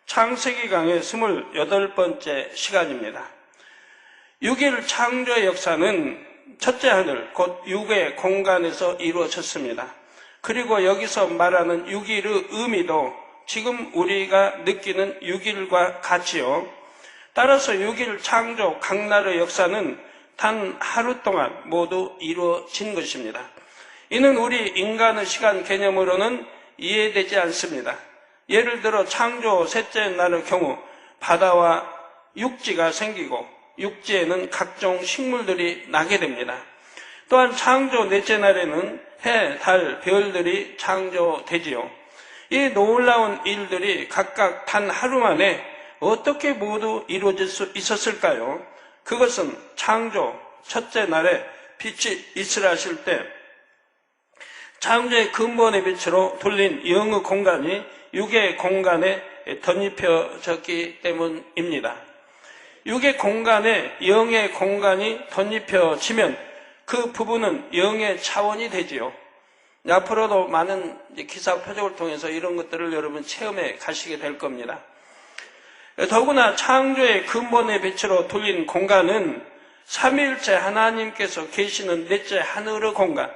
창세기 강의 28번째 시간입니다. 6일 창조의 역사는 첫째 하늘, 곧 6의 공간에서 이루어졌습니다. 그리고 여기서 말하는 6일의 의미도 지금 우리가 느끼는 6일과 같지요. 따라서 6일 창조 강날의 역사는 단 하루 동안 모두 이루어진 것입니다. 이는 우리 인간의 시간 개념으로는 이해되지 않습니다. 예를 들어 창조 셋째 날의 경우 바다와 육지가 생기고 육지에는 각종 식물들이 나게 됩니다. 또한 창조 넷째 날에는 해, 달, 별들이 창조되지요. 이 놀라운 일들이 각각 단 하루 만에 어떻게 모두 이루어질 수 있었을까요? 그것은 창조 첫째 날에 빛이 있으라 하실 때 창조의 근본의 빛으로 돌린 영의 공간이 육의 공간에 덧입혀졌기 때문입니다. 육의 공간에 영의 공간이 덧입혀지면 그 부분은 영의 차원이 되지요. 앞으로도 많은 기사 표적을 통해서 이런 것들을 여러분 체험해 가시게 될 겁니다. 더구나 창조의 근본의 빛으로 돌린 공간은 삼위일체 하나님께서 계시는 넷째 하늘의 공간,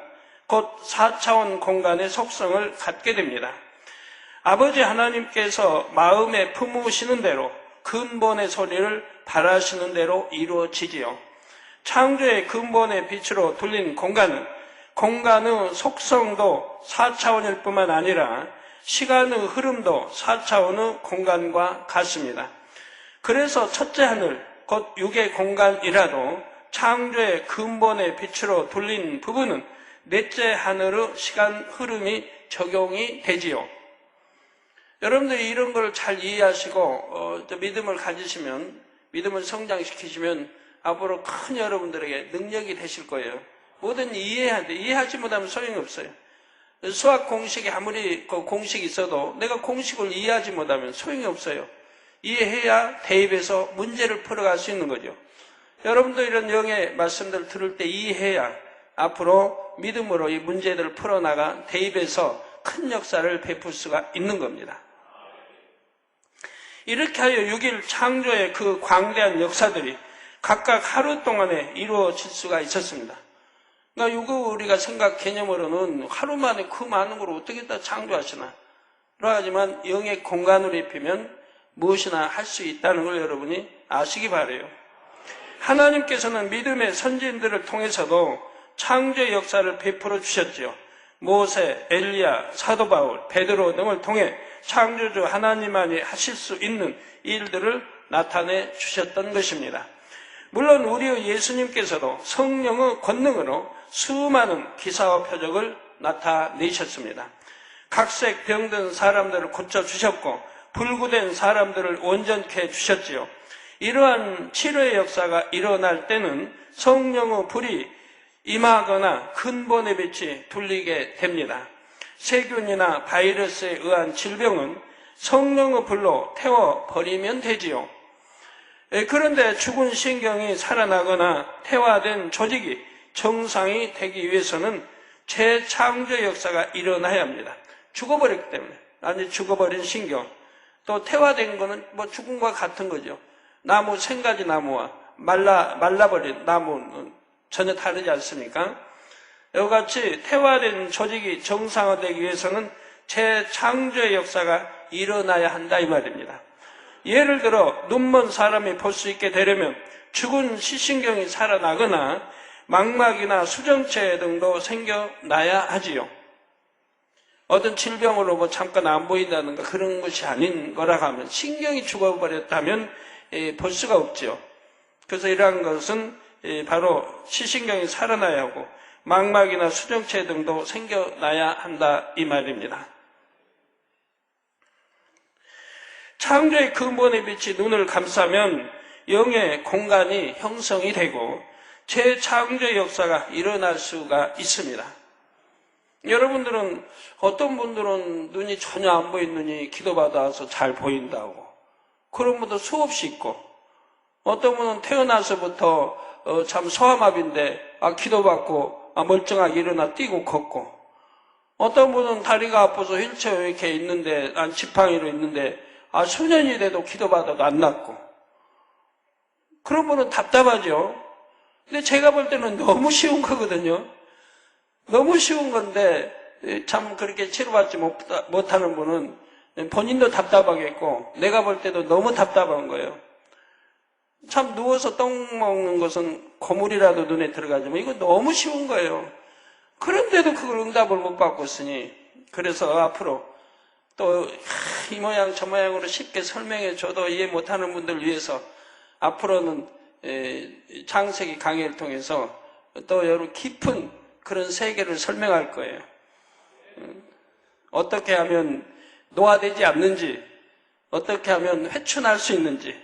곧 4차원 공간의 속성을 갖게 됩니다. 아버지 하나님께서 마음에 품으시는 대로 근본의 소리를 바라시는 대로 이루어지지요. 창조의 근본의 빛으로 돌린 공간은 공간의 속성도 4차원일 뿐만 아니라 시간의 흐름도 4차원의 공간과 같습니다. 그래서 첫째 하늘, 곧 육의 공간이라도 창조의 근본의 빛으로 돌린 부분은 넷째 하늘의 시간 흐름이 적용이 되지요. 여러분들이 이런 걸 잘 이해하시고 믿음을 가지시면, 믿음을 성장시키시면 앞으로 큰 여러분들에게 능력이 되실 거예요. 뭐든 이해해야 돼. 이해하지 못하면 소용이 없어요. 수학 공식이 아무리 공식이 있어도 내가 공식을 이해하지 못하면 소용이 없어요. 이해해야 대입해서 문제를 풀어갈 수 있는 거죠. 여러분도 이런 영의 말씀들을 들을 때 이해해야 앞으로 믿음으로 이 문제들을 풀어나가 대입해서 큰 역사를 베풀 수가 있는 겁니다. 이렇게 하여 6일 창조의 그 광대한 역사들이 각각 하루 동안에 이루어질 수가 있었습니다. 그러니까 이거 우리가 생각 개념으로는 하루 만에 그 많은 걸 어떻게 다 창조하시나? 그러하지만 영의 공간으로 입히면 무엇이나 할 수 있다는 걸 여러분이 아시기 바라요. 하나님께서는 믿음의 선진들을 통해서도 창조의 역사를 베풀어 주셨죠. 모세, 엘리야, 사도 바울, 베드로 등을 통해 창조주 하나님만이 하실 수 있는 일들을 나타내 주셨던 것입니다. 물론 우리의 예수님께서도 성령의 권능으로 수많은 기사와 표적을 나타내셨습니다. 각색 병든 사람들을 고쳐주셨고 불구된 사람들을 온전케 해주셨지요. 이러한 치료의 역사가 일어날 때는 성령의 불이 임하거나 근본의 빛이 돌리게 됩니다. 세균이나 바이러스에 의한 질병은 성령의 불로 태워버리면 되지요. 그런데 죽은 신경이 살아나거나 태화된 조직이 정상이 되기 위해서는 재창조 역사가 일어나야 합니다. 죽어버렸기 때문에. 아니 죽어버린 신경. 또 태화된 거는 뭐 죽음과 같은 거죠. 나무, 생가지 나무와 말라버린 나무는 전혀 다르지 않습니까? 이와 같이 태화된 조직이 정상화되기 위해서는 재창조의 역사가 일어나야 한다 이 말입니다. 예를 들어 눈먼 사람이 볼 수 있게 되려면 죽은 시신경이 살아나거나 망막이나 수정체 등도 생겨나야 하지요. 어떤 질병으로 뭐 잠깐 안 보인다든가 그런 것이 아닌 거라고 하면 신경이 죽어버렸다면 볼 수가 없죠. 그래서 이러한 것은 바로 시신경이 살아나야 하고 망막이나 수정체 등도 생겨나야 한다 이 말입니다. 창조의 근본의 빛이 눈을 감싸면 영의 공간이 형성이 되고 재창조의 역사가 일어날 수가 있습니다. 여러분들은 어떤 분들은 눈이 전혀 안 보이는 눈이 기도받아서 잘 보인다고 그런 분도 수없이 있고 어떤 분은 태어나서부터 참 소아마비인데 기도받고 멀쩡하게 일어나 뛰고 걷고 어떤 분은 다리가 아파서 휠체어에 이렇게 있는데 지팡이로 있는데 수년이 돼도 기도받아도 안 낫고. 그런 분은 답답하죠. 근데 제가 볼 때는 너무 쉬운 거거든요. 너무 쉬운 건데 참 그렇게 치료받지 못하는 분은 본인도 답답하겠고 내가 볼 때도 너무 답답한 거예요. 참 누워서 떡 먹는 것은 고물이라도 눈에 들어가지만 이거 너무 쉬운 거예요. 그런데도 그걸 응답을 못 받고 있으니 그래서 앞으로 또 이 모양 저 모양으로 쉽게 설명해 줘도 이해 못하는 분들을 위해서 앞으로는 창세기 강의를 통해서 또 여러 깊은 그런 세계를 설명할 거예요. 어떻게 하면 노화되지 않는지, 어떻게 하면 회춘할 수 있는지,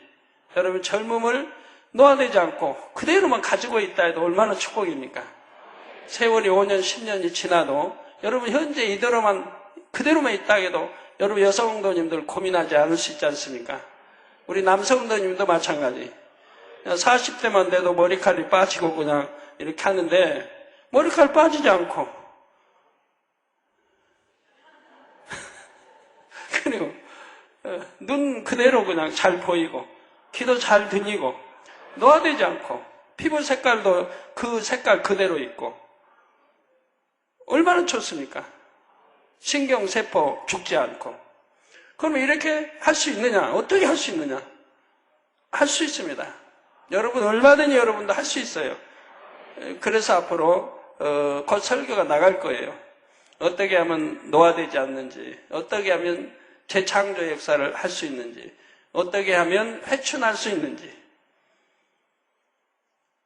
여러분 젊음을 노화되지 않고 그대로만 가지고 있다 해도 얼마나 축복입니까? 세월이 5년, 10년이 지나도 여러분 현재 이대로만 그대로만 있다 해도 여러분 여성도님들 고민하지 않을 수 있지 않습니까? 우리 남성도님도 마찬가지. 40대만 돼도 머리칼이 빠지고 그냥 이렇게 하는데 머리칼 빠지지 않고 그리고 눈 그대로 그냥 잘 보이고 귀도 잘 들리고 노화되지 않고 피부 색깔도 그 색깔 그대로 있고 얼마나 좋습니까? 신경세포 죽지 않고. 그러면 이렇게 할 수 있느냐? 어떻게 할 수 있느냐? 할 수 있습니다. 여러분 얼마든지 여러분도 할 수 있어요. 그래서 앞으로 곧 설교가 나갈 거예요. 어떻게 하면 노화되지 않는지, 어떻게 하면 재창조 역사를 할 수 있는지, 어떻게 하면 회춘할 수 있는지.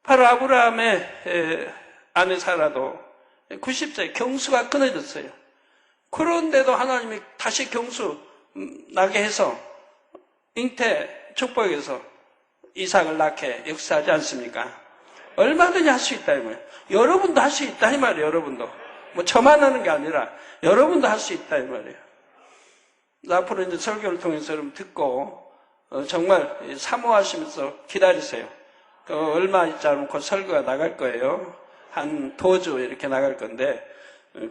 바로 아브라함의 아내 사라도 90세 경수가 끊어졌어요. 그런데도 하나님이 다시 경수 나게 해서 잉태 축복해서 이삭을 낳게 역사하지 않습니까? 얼마든지 할 수 있다 이 말이에요. 여러분도 할 수 있다 이 말이에요. 여러분도 뭐 저만 하는 게 아니라 여러분도 할 수 있다 이 말이에요. 앞으로 이제 설교를 통해서 여러분 듣고 정말 사모하시면서 기다리세요. 얼마 있지 않으면 곧 설교가 나갈 거예요. 한 도주 이렇게 나갈 건데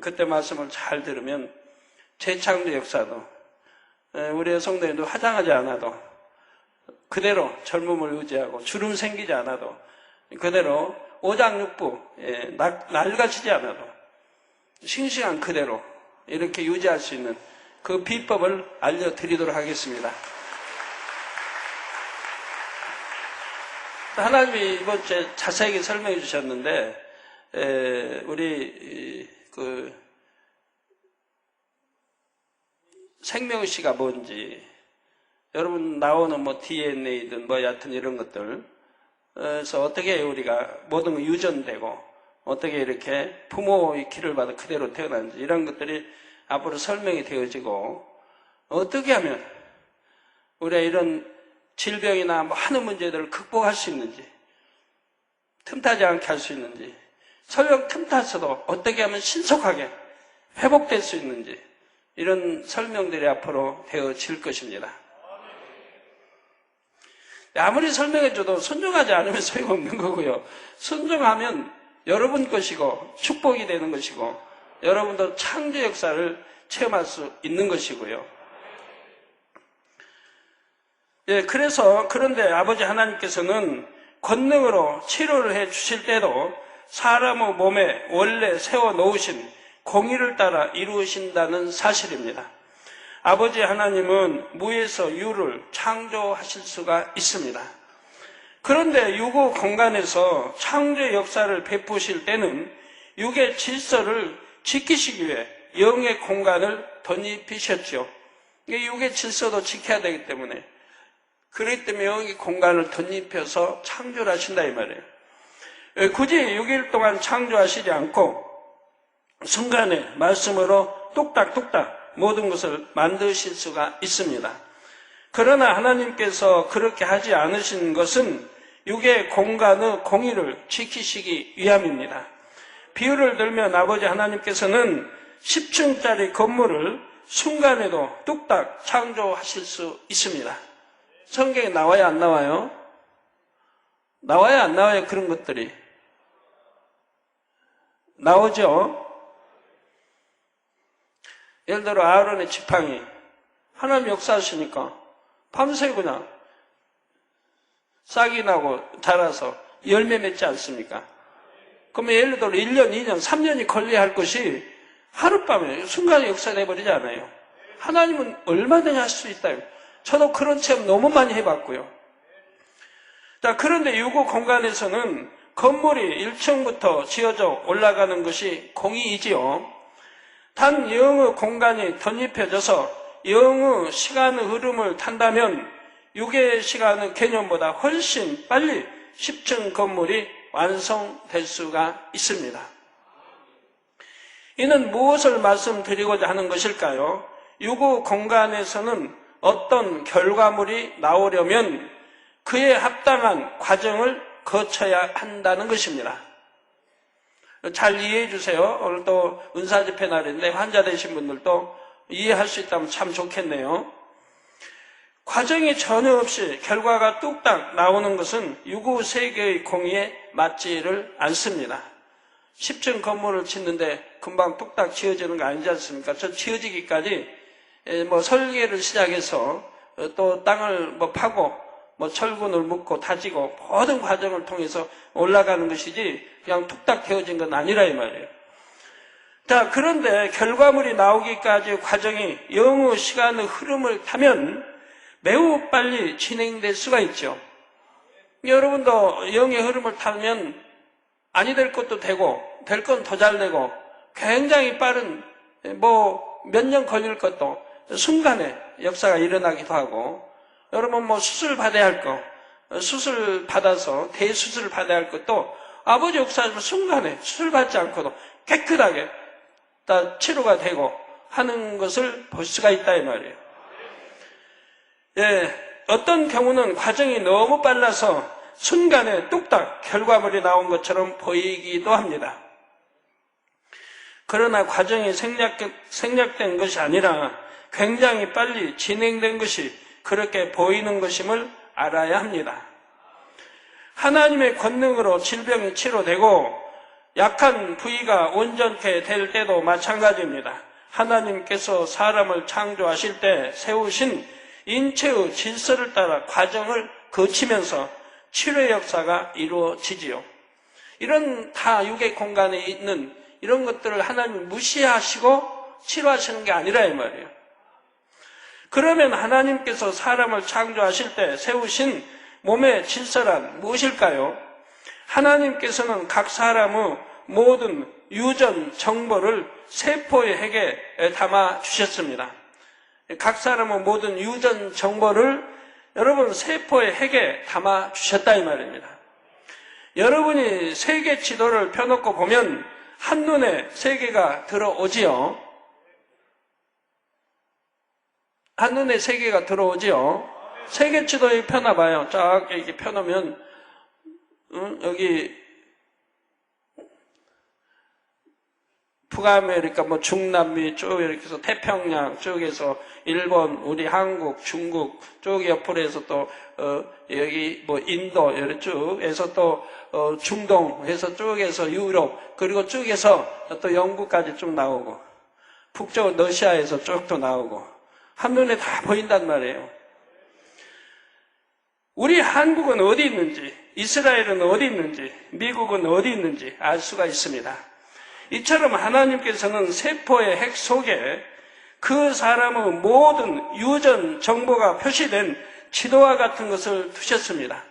그때 말씀을 잘 들으면 재창조 역사도 우리 성도님도 화장하지 않아도 그대로 젊음을 유지하고 주름 생기지 않아도 그대로 오장육부 낡아지지 않아도 싱싱한 그대로 이렇게 유지할 수 있는 그 비법을 알려드리도록 하겠습니다. 하나님이 이번 주에 자세하게 설명해 주셨는데 우리 생명의식가 뭔지 여러분 나오는 뭐 DNA든 뭐 여하튼 이런 것들 그래서 어떻게 우리가 모든 거 유전되고 어떻게 이렇게 부모의 기를 받아 그대로 태어난지 이런 것들이 앞으로 설명이 되어지고 어떻게 하면 우리가 이런 질병이나 많은 문제들을 극복할 수 있는지 틈타지 않게 할 수 있는지 설령 틈탔어도 어떻게 하면 신속하게 회복될 수 있는지 이런 설명들이 앞으로 되어질 것입니다. 아무리 설명해줘도 순종하지 않으면 소용없는 거고요. 순종하면 여러분 것이고 축복이 되는 것이고 여러분도 창조 역사를 체험할 수 있는 것이고요. 그래서 그런데 아버지 하나님께서는 권능으로 치료를 해 주실 때도 사람의 몸에 원래 세워놓으신 공의를 따라 이루신다는 사실입니다. 아버지 하나님은 무에서 유를 창조하실 수가 있습니다. 그런데 유고 공간에서 창조 역사를 베푸실 때는 육의 질서를 지키시기 위해 영의 공간을 덧입히셨죠. 육의 질서도 지켜야 되기 때문에 그렇기 때문에 영의 공간을 덧입혀서 창조를 하신다 이 말이에요. 굳이 6일 동안 창조하시지 않고 순간에 말씀으로 뚝딱뚝딱 모든 것을 만드실 수가 있습니다. 그러나 하나님께서 그렇게 하지 않으신 것은 육의 공간의 공의를 지키시기 위함입니다. 비유를 들면 아버지 하나님께서는 10층짜리 건물을 순간에도 뚝딱 창조하실 수 있습니다. 성경에 나와요 안 나와요? 나와요 안 나와요? 그런 것들이 나오죠. 예를 들어 아론의 지팡이 하나님 역사하시니까 밤새 그냥 싹이 나고 자라서 열매 맺지 않습니까? 그러면 예를 들어 1년, 2년, 3년이 걸려야 할 것이 하룻밤에 순간에 역사돼 버리지 않아요. 하나님은 얼마든지 할 수 있다. 저도 그런 체험 너무 많이 해봤고요. 자, 그런데 유구 공간에서는 건물이 1층부터 지어져 올라가는 것이 공이이지요. 단 영의 공간이 덧입혀져서 영의 시간의 흐름을 탄다면 6의 시간의 개념보다 훨씬 빨리 10층 건물이 완성될 수가 있습니다. 이는 무엇을 말씀드리고자 하는 것일까요? 유구 공간에서는 어떤 결과물이 나오려면 그에 합당한 과정을 거쳐야 한다는 것입니다. 잘 이해해 주세요. 오늘 또 은사집회 날인데 환자 되신 분들도 이해할 수 있다면 참 좋겠네요. 과정이 전혀 없이 결과가 뚝딱 나오는 것은 유구 세계의 공의에 맞지를 않습니다. 10층 건물을 짓는데 금방 뚝딱 지어지는 거 아니지 않습니까? 저 지어지기까지 설계를 시작해서 또 땅을 파고 철근을 묶고 다지고 모든 과정을 통해서 올라가는 것이지 그냥 뚝딱 되어진 건 아니라 이 말이에요. 자, 그런데 결과물이 나오기까지 과정이 영의 시간의 흐름을 타면 매우 빨리 진행될 수가 있죠. 여러분도 영의 흐름을 타면 아니 될 것도 되고 될 건 더 잘 되고 굉장히 빠른 몇 년 걸릴 것도 순간에 역사가 일어나기도 하고, 여러분 수술 받아야 할 거, 수술 받아서 대수술을 받아야 할 것도 아버지 역사하시면 순간에 수술 받지 않고도 깨끗하게 다 치료가 되고 하는 것을 볼 수가 있다 이 말이에요. 예, 어떤 경우는 과정이 너무 빨라서 순간에 뚝딱 결과물이 나온 것처럼 보이기도 합니다. 그러나 과정이 생략된 것이 아니라 굉장히 빨리 진행된 것이 그렇게 보이는 것임을 알아야 합니다. 하나님의 권능으로 질병이 치료되고 약한 부위가 온전케 될 때도 마찬가지입니다. 하나님께서 사람을 창조하실 때 세우신 인체의 질서를 따라 과정을 거치면서 치료의 역사가 이루어지지요. 이런 다 육의 공간에 있는 이런 것들을 하나님 무시하시고 치료하시는 게 아니라 이 말이에요. 그러면 하나님께서 사람을 창조하실 때 세우신 몸의 질서란 무엇일까요? 하나님께서는 각 사람의 모든 유전 정보를 세포의 핵에 담아 주셨습니다. 각 사람의 모든 유전 정보를 여러분 세포의 핵에 담아 주셨다 이 말입니다. 여러분이 세계 지도를 펴놓고 보면 한눈에 세계가 들어오지요. 한눈에 세계가 들어오지요. 세계 지도에 펴놔봐요. 쫙 이렇게 펴놓으면 여기 북아메리카, 중남미 쭉 이렇게 해서 태평양 쭉에서 일본, 우리 한국, 중국 쭉 옆으로 해서 또 여기 인도 이렇게 쭉 해서 또 중동 해서 쭉 해서 유럽 그리고 쭉 해서 또 영국까지 쭉 나오고 북쪽 러시아에서 쭉 또 나오고 한눈에 다 보인단 말이에요. 우리 한국은 어디 있는지, 이스라엘은 어디 있는지, 미국은 어디 있는지 알 수가 있습니다. 이처럼 하나님께서는 세포의 핵 속에 그 사람의 모든 유전 정보가 표시된 지도와 같은 것을 두셨습니다.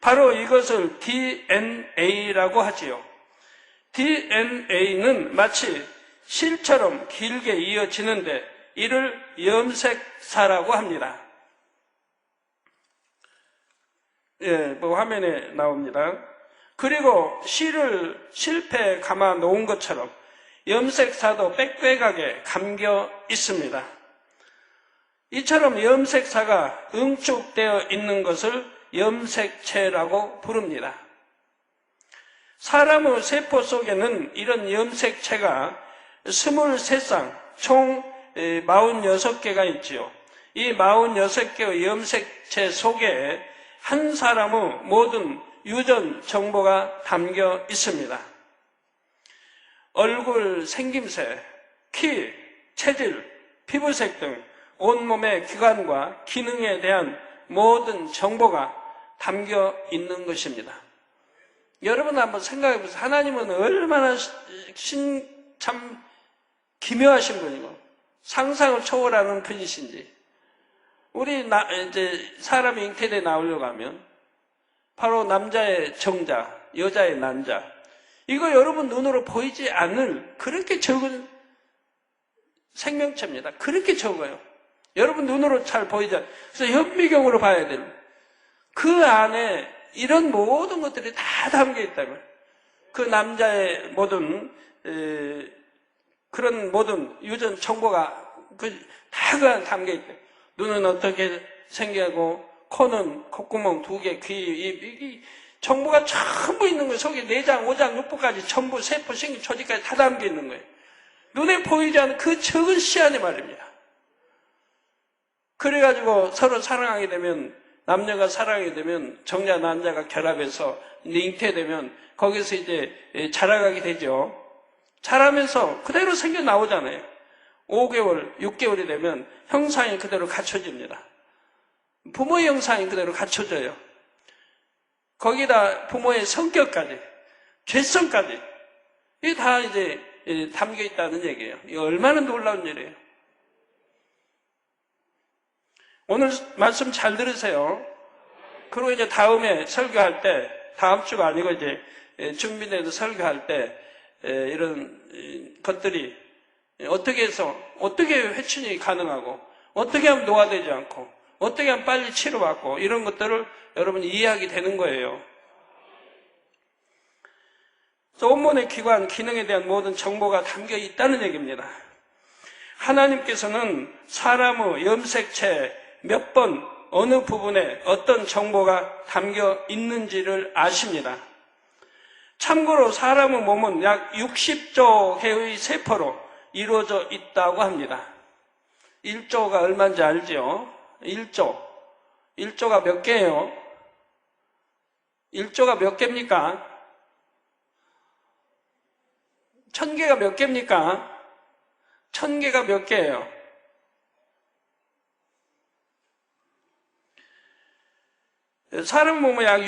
바로 이것을 DNA라고 하지요. DNA는 마치 실처럼 길게 이어지는데 이를 염색사라고 합니다. 예, 화면에 나옵니다. 그리고 실패에 감아 놓은 것처럼 염색사도 빽빽하게 감겨 있습니다. 이처럼 염색사가 응축되어 있는 것을 염색체라고 부릅니다. 사람의 세포 속에는 이런 염색체가 23쌍, 총 46개가 있지요. 이 46개의 염색체 속에 한 사람의 모든 유전 정보가 담겨 있습니다. 얼굴 생김새, 키, 체질, 피부색 등 온몸의 기관과 기능에 대한 모든 정보가 담겨 있는 것입니다. 여러분 한번 생각해 보세요. 하나님은 얼마나 참 기묘하신 분이고 상상을 초월하는 분이신지. 우리 이제 사람이 잉태돼 나오려고 하면 바로 남자의 정자, 여자의 난자. 이거 여러분 눈으로 보이지 않을 그렇게 적은 생명체입니다. 그렇게 적어요. 여러분 눈으로 잘 보이지 않아요. 그래서 현미경으로 봐야 됩니다. 그 안에 이런 모든 것들이 다 담겨 있다고요. 그 남자의 모든 그런 모든 유전 정보가 다 그 안에 담겨 있대요. 눈은 어떻게 생겨고 코는 콧구멍 2개, 귀, 입, 정보가 전부 있는 거예요. 속에 내장, 오장, 육부까지 전부 세포, 신경, 조직까지 다 담겨 있는 거예요. 눈에 보이지 않는 그 적은 시안이 말입니다. 그래가지고 서로 사랑하게 되면, 남녀가 사랑하게 되면 정자, 난자가 결합해서 잉태되면 거기서 이제 자라가게 되죠. 자라면서 그대로 생겨 나오잖아요. 5개월, 6개월이 되면 형상이 그대로 갖춰집니다. 부모의 형상이 그대로 갖춰져요. 거기다 부모의 성격까지, 죄성까지, 이게 다 이제 담겨 있다는 얘기예요. 이거 얼마나 놀라운 일이에요. 오늘 말씀 잘 들으세요. 그리고 이제 다음에 설교할 때, 다음 주가 아니고 이제 준비돼서 설교할 때 이런 것들이 어떻게 해서, 어떻게 회춘이 가능하고, 어떻게 하면 노화되지 않고, 어떻게 하면 빨리 치료받고, 이런 것들을 여러분이 이해하게 되는 거예요. 그래서 온몸의 기관, 기능에 대한 모든 정보가 담겨 있다는 얘기입니다. 하나님께서는 사람의 염색체 몇 번, 어느 부분에 어떤 정보가 담겨 있는지를 아십니다. 참고로 사람의 몸은 약 60조 개의 세포로 이루어져 있다고 합니다. 1조가 얼마인지 알죠? 1조. 1조가 몇 개예요? 1조가 몇 개입니까? 1000개가 몇 개입니까? 1000개가 몇 개예요? 사람 몸은 약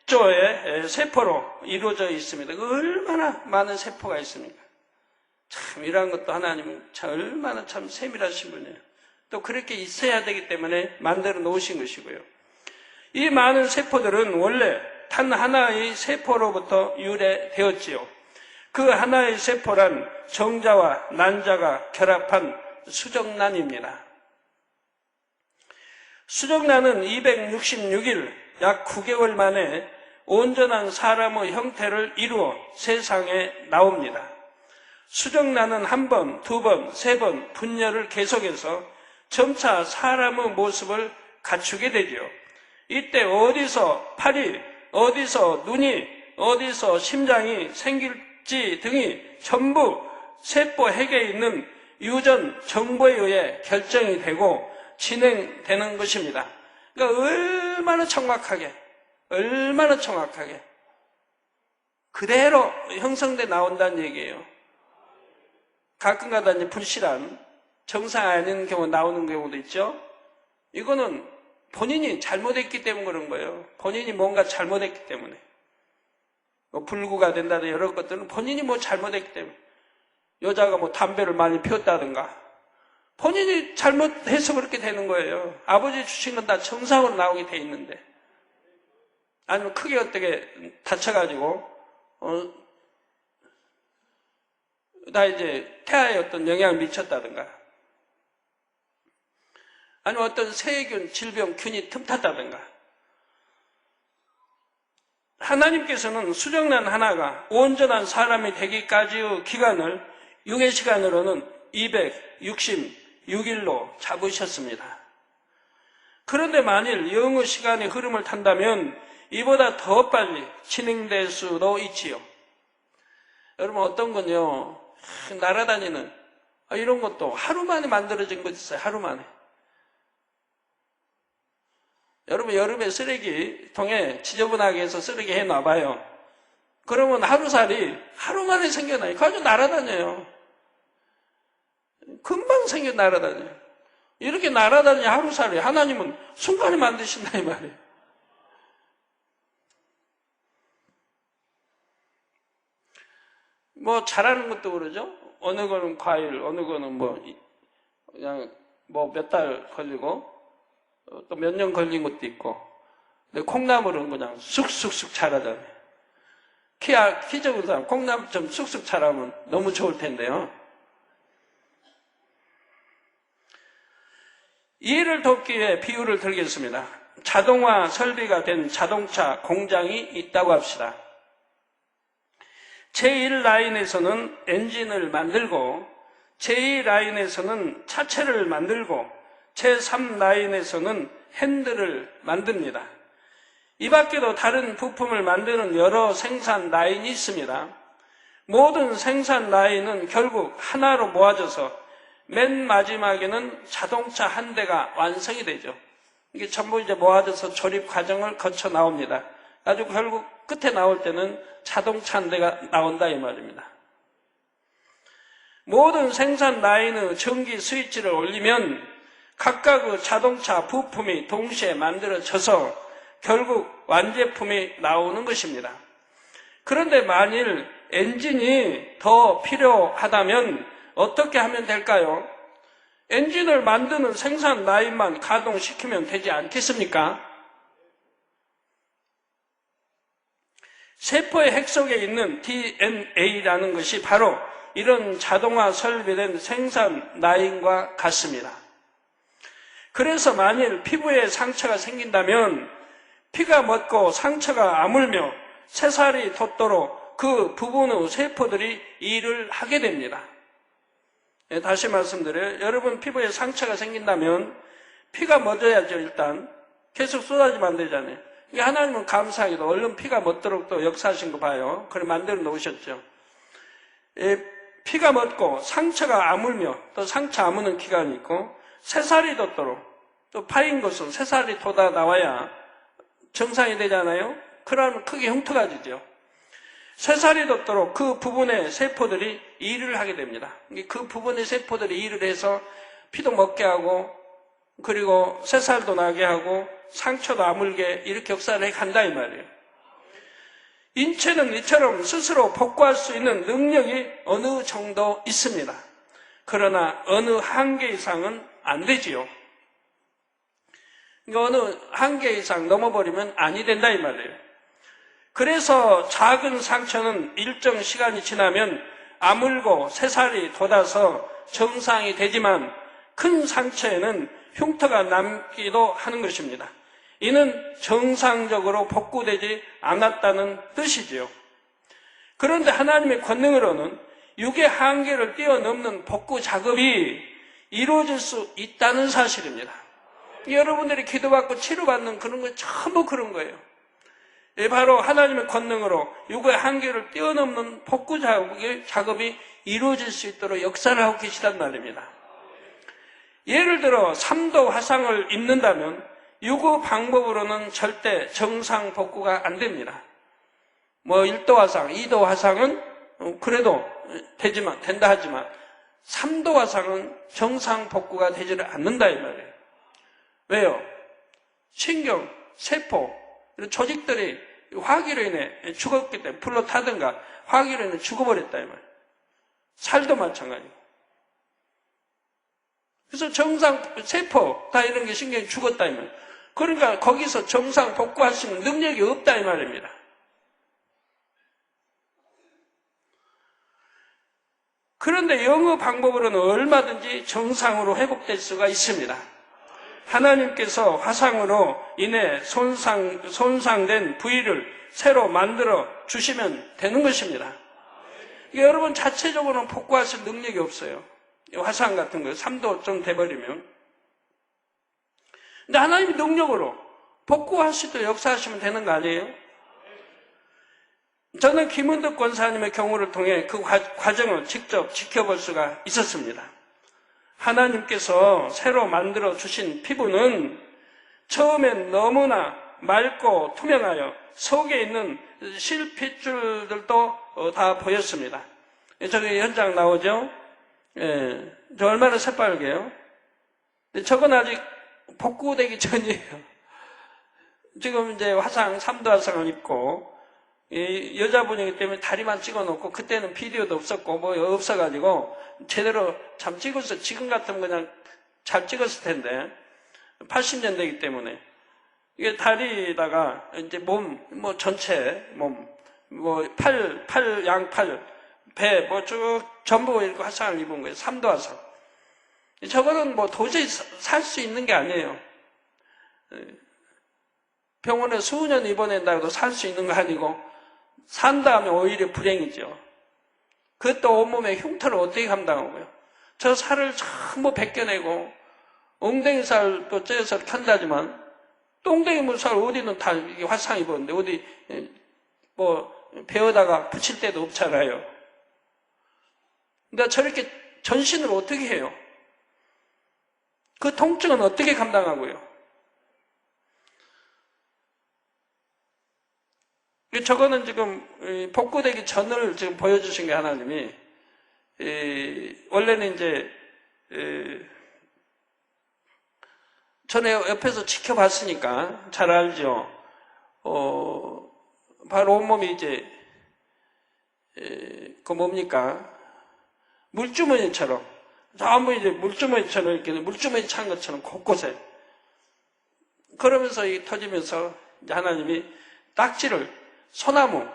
60조의 세포로 이루어져 있습니다. 얼마나 많은 세포가 있습니까? 참, 이러한 것도 하나님은 참 얼마나 참 세밀하신 분이에요. 또 그렇게 있어야 되기 때문에 만들어 놓으신 것이고요. 이 많은 세포들은 원래 단 하나의 세포로부터 유래되었지요. 그 하나의 세포란 정자와 난자가 결합한 수정란입니다. 수정란은 266일, 약 9개월 만에 온전한 사람의 형태를 이루어 세상에 나옵니다. 수정란은 한 번, 두 번, 세 번 분열을 계속해서 점차 사람의 모습을 갖추게 되죠. 이때 어디서 팔이, 어디서 눈이, 어디서 심장이 생길지 등이 전부 세포 핵에 있는 유전 정보에 의해 결정이 되고 진행되는 것입니다. 그러니까 얼마나 정확하게 그대로 형성돼 나온다는 얘기예요. 가끔가다 이제 불실한, 정상 아닌 경우 나오는 경우도 있죠. 이거는 본인이 잘못했기 때문에 그런 거예요. 본인이 뭔가 잘못했기 때문에. 뭐 불구가 된다든가 여러 것들은 본인이 뭐 잘못했기 때문에. 여자가 뭐 담배를 많이 피웠다든가. 본인이 잘못해서 그렇게 되는 거예요. 아버지 주신 건 다 정상으로 나오게 돼 있는데. 아니면 크게 어떻게 다쳐가지고, 나 이제 태아에 어떤 영향을 미쳤다든가. 아니면 어떤 세균, 질병, 균이 틈탔다든가. 하나님께서는 수정란 하나가 온전한 사람이 되기까지의 기간을 육의 시간으로는 266일로 잡으셨습니다. 그런데 만일 영의 시간의 흐름을 탄다면 이보다 더 빨리 진행될 수도 있지요. 여러분 어떤 건요, 날아다니는 이런 것도 하루 만에 만들어진 것 있어요. 하루 만에. 여러분 여름에 쓰레기통에 지저분하게 해서 쓰레기 해놔봐요. 그러면 하루살이 하루 만에 생겨나요. 그거 아주 날아다녀요. 금방 생겨 날아다녀요. 이렇게 날아다니는 하루살이 하나님은 순간에 만드신다 이 말이에요. 뭐 잘하는 것도 그러죠. 어느 거는 과일, 어느 거는 그냥 몇 달 걸리고 또 몇 년 걸린 것도 있고. 근데 콩나물은 그냥 쑥쑥쑥 자라잖아요. 키 적은 사람 콩나물 좀 쑥쑥 자라면 너무 좋을 텐데요. 이해를 돕기 위해 비유를 들겠습니다. 자동화 설비가 된 자동차 공장이 있다고 합시다. 제1라인에서는 엔진을 만들고 제2라인에서는 차체를 만들고 제3라인에서는 핸들을 만듭니다. 이 밖에도 다른 부품을 만드는 여러 생산 라인이 있습니다. 모든 생산 라인은 결국 하나로 모아져서 맨 마지막에는 자동차 한 대가 완성이 되죠. 이게 전부 이제 모아져서 조립 과정을 거쳐 나옵니다. 아주 결국 끝에 나올 때는 자동차 한 대가 나온다 이 말입니다. 모든 생산 라인의 전기 스위치를 올리면 각각의 자동차 부품이 동시에 만들어져서 결국 완제품이 나오는 것입니다. 그런데 만일 엔진이 더 필요하다면 어떻게 하면 될까요? 엔진을 만드는 생산 라인만 가동시키면 되지 않겠습니까? 세포의 핵 속에 있는 DNA라는 것이 바로 이런 자동화 설비된 생산 라인과 같습니다. 그래서 만일 피부에 상처가 생긴다면 피가 멎고 상처가 아물며 새살이 돋도록 그 부분의 세포들이 일을 하게 됩니다. 다시 말씀드려요. 여러분 피부에 상처가 생긴다면 피가 멎어야죠. 일단 계속 쏟아지면 안 되잖아요. 하나님은 감사하게도 얼른 피가 멎도록 또 역사하신 거 봐요. 그래 만들어 놓으셨죠. 피가 멎고 상처가 아물며 또 상처 아무는 기간이 있고 새살이 돋도록 또 파인 것은 새살이 돋아 나와야 정상이 되잖아요. 그러면 크게 흉터가 지죠. 새살이 돋도록 그 부분의 세포들이 일을 하게 됩니다. 그 부분의 세포들이 일을 해서 피도 먹게 하고 그리고 새살도 나게 하고 상처도 아물게 이렇게 역사를 해간다 이 말이에요. 인체는 이처럼 스스로 복구할 수 있는 능력이 어느 정도 있습니다. 그러나 어느 한계 이상은 안 되지요. 어느 한계 이상 넘어버리면 아니 된다 이 말이에요. 그래서 작은 상처는 일정 시간이 지나면 아물고 새살이 돋아서 정상이 되지만 큰 상처에는 흉터가 남기도 하는 것입니다. 이는 정상적으로 복구되지 않았다는 뜻이지요. 그런데 하나님의 권능으로는 육의 한계를 뛰어넘는 복구 작업이 이루어질 수 있다는 사실입니다. 여러분들이 기도받고 치료받는 그런 거 전부 그런 거예요. 바로 하나님의 권능으로 육의 한계를 뛰어넘는 복구 작업이 이루어질 수 있도록 역사를 하고 계시단 말입니다. 예를 들어 3도 화상을 입는다면 육의 방법으로는 절대 정상 복구가 안 됩니다. 1도 화상, 2도 화상은 그래도 된다 하지만 3도 화상은 정상 복구가 되지를 않는다 이 말이에요. 왜요? 신경, 세포, 조직들이 화기로 인해 죽었기 때문에 불로 타든가 화기로 인해 죽어버렸다 이 말이에요. 살도 마찬가지고. 그래서 정상 세포 다 이런 게 신경이 죽었다 이 말이에요. 그러니까 거기서 정상 복구할 수 있는 능력이 없다 이 말입니다. 그런데 영의 방법으로는 얼마든지 정상으로 회복될 수가 있습니다. 하나님께서 화상으로 인해 손상된 부위를 새로 만들어 주시면 되는 것입니다. 여러분 자체적으로는 복구하실 능력이 없어요. 화상 같은 거 3도 좀 돼버리면. 근데 하나님의 능력으로 복구하시도 역사하시면 되는 거 아니에요? 저는 김은덕 권사님의 경우를 통해 그 과정을 직접 지켜볼 수가 있었습니다. 하나님께서 새로 만들어 주신 피부는 처음엔 너무나 맑고 투명하여 속에 있는 실핏줄들도 다 보였습니다. 저기 현장 나오죠? 예, 저 얼마나 새빨개요? 근데 저건 아직 복구되기 전이에요. 지금 이제 화상, 3도 화상을 입고, 여자분이기 때문에 다리만 찍어 놓고, 그때는 비디오도 없었고, 뭐 없어가지고, 제대로 참 찍었어. 지금 같으면 그냥 잘 찍었을 텐데, 80년대이기 때문에. 이게 다리에다가, 이제 몸, 뭐 전체, 몸, 뭐 양팔, 배, 뭐 쭉 전부 이렇게 화상을 입은 거예요. 3도 화상. 저거는 뭐 도저히 살 수 있는 게 아니에요. 병원에 수년 입원한다고 살 수 있는 거 아니고, 산 다음에 오히려 불행이죠. 그것도 온몸에 흉터를 어떻게 감당하고요. 저 살을 전부 벗겨내고, 엉덩이 살도 쪄서 켠다지만, 똥덩이 물살 어디는 다 화상 입었는데, 어디, 배어다가 붙일 데도 없잖아요. 근데 저렇게 전신을 어떻게 해요? 그 통증은 어떻게 감당하고요? 저거는 지금 복구되기 전을 지금 보여주신 게 하나님이, 원래는 이제 전에 옆에서 지켜봤으니까 잘 알죠. 바로 온몸이 이제 그 뭡니까? 물주머니처럼 전부 이제 물주머니처럼 이렇게 물주머니 찬 것처럼 곳곳에, 그러면서 이 터지면서 이제 하나님이 딱지를, 소나무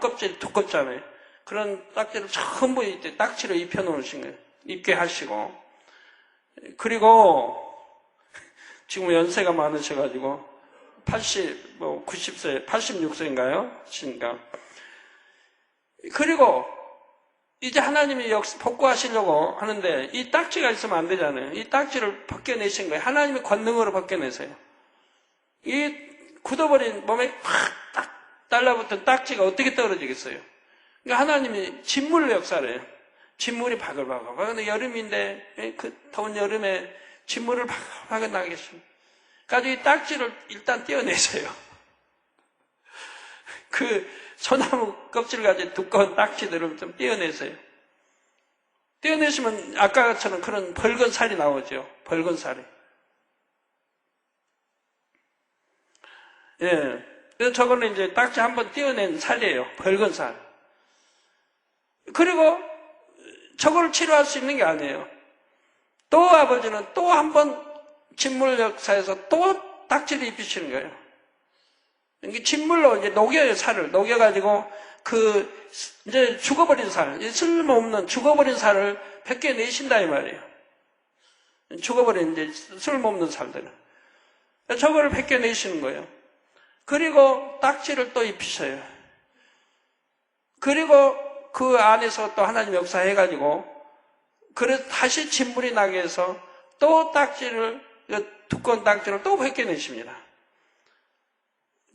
껍질이 두껍잖아요. 그런 딱지를 전부 이제 딱지로 입혀 놓으신 거예요. 입게 하시고. 그리고 지금 연세가 많으셔가지고 90세, 86세인가요? 신가. 그리고 이제 하나님이 복구하시려고 하는데 이 딱지가 있으면 안 되잖아요. 이 딱지를 벗겨내신 거예요. 하나님의 권능으로 벗겨내세요. 이 굳어버린 몸에 딱 달라붙은 딱지가 어떻게 떨어지겠어요? 그러니까 하나님이 진물로 역사를 해요. 진물이 바글바글. 근데 여름인데, 그 더운 여름에 진물을 바글바글 나겠습니다. 그래서 이 딱지를 일단 떼어내세요. 그 소나무 껍질 가진 두꺼운 딱지들을 좀 떼어내세요. 떼어내시면 아까처럼 그런 벌건 살이 나오죠. 벌건 살이. 예. 그래서 저거는 이제 딱지 한번 떼어낸 살이에요. 벌건 살. 그리고 저걸 치료할 수 있는 게 아니에요. 또 아버지는 또 한 번 진물 역사에서 또 딱지를 입히시는 거예요. 이게 진물로 이제 녹여요, 살을. 녹여가지고 이제 죽어버린 살, 쓸모없는 죽어버린 살을 벗겨내신다 이 말이에요. 죽어버린 이제 쓸모없는 살들을. 저거를 벗겨내시는 거예요. 그리고 딱지를 또 입히셔요. 그리고 그 안에서 또 하나님 역사해가지고, 그래서 다시 진물이 나게 해서 또 딱지를, 두꺼운 딱지를 또 벗겨내십니다.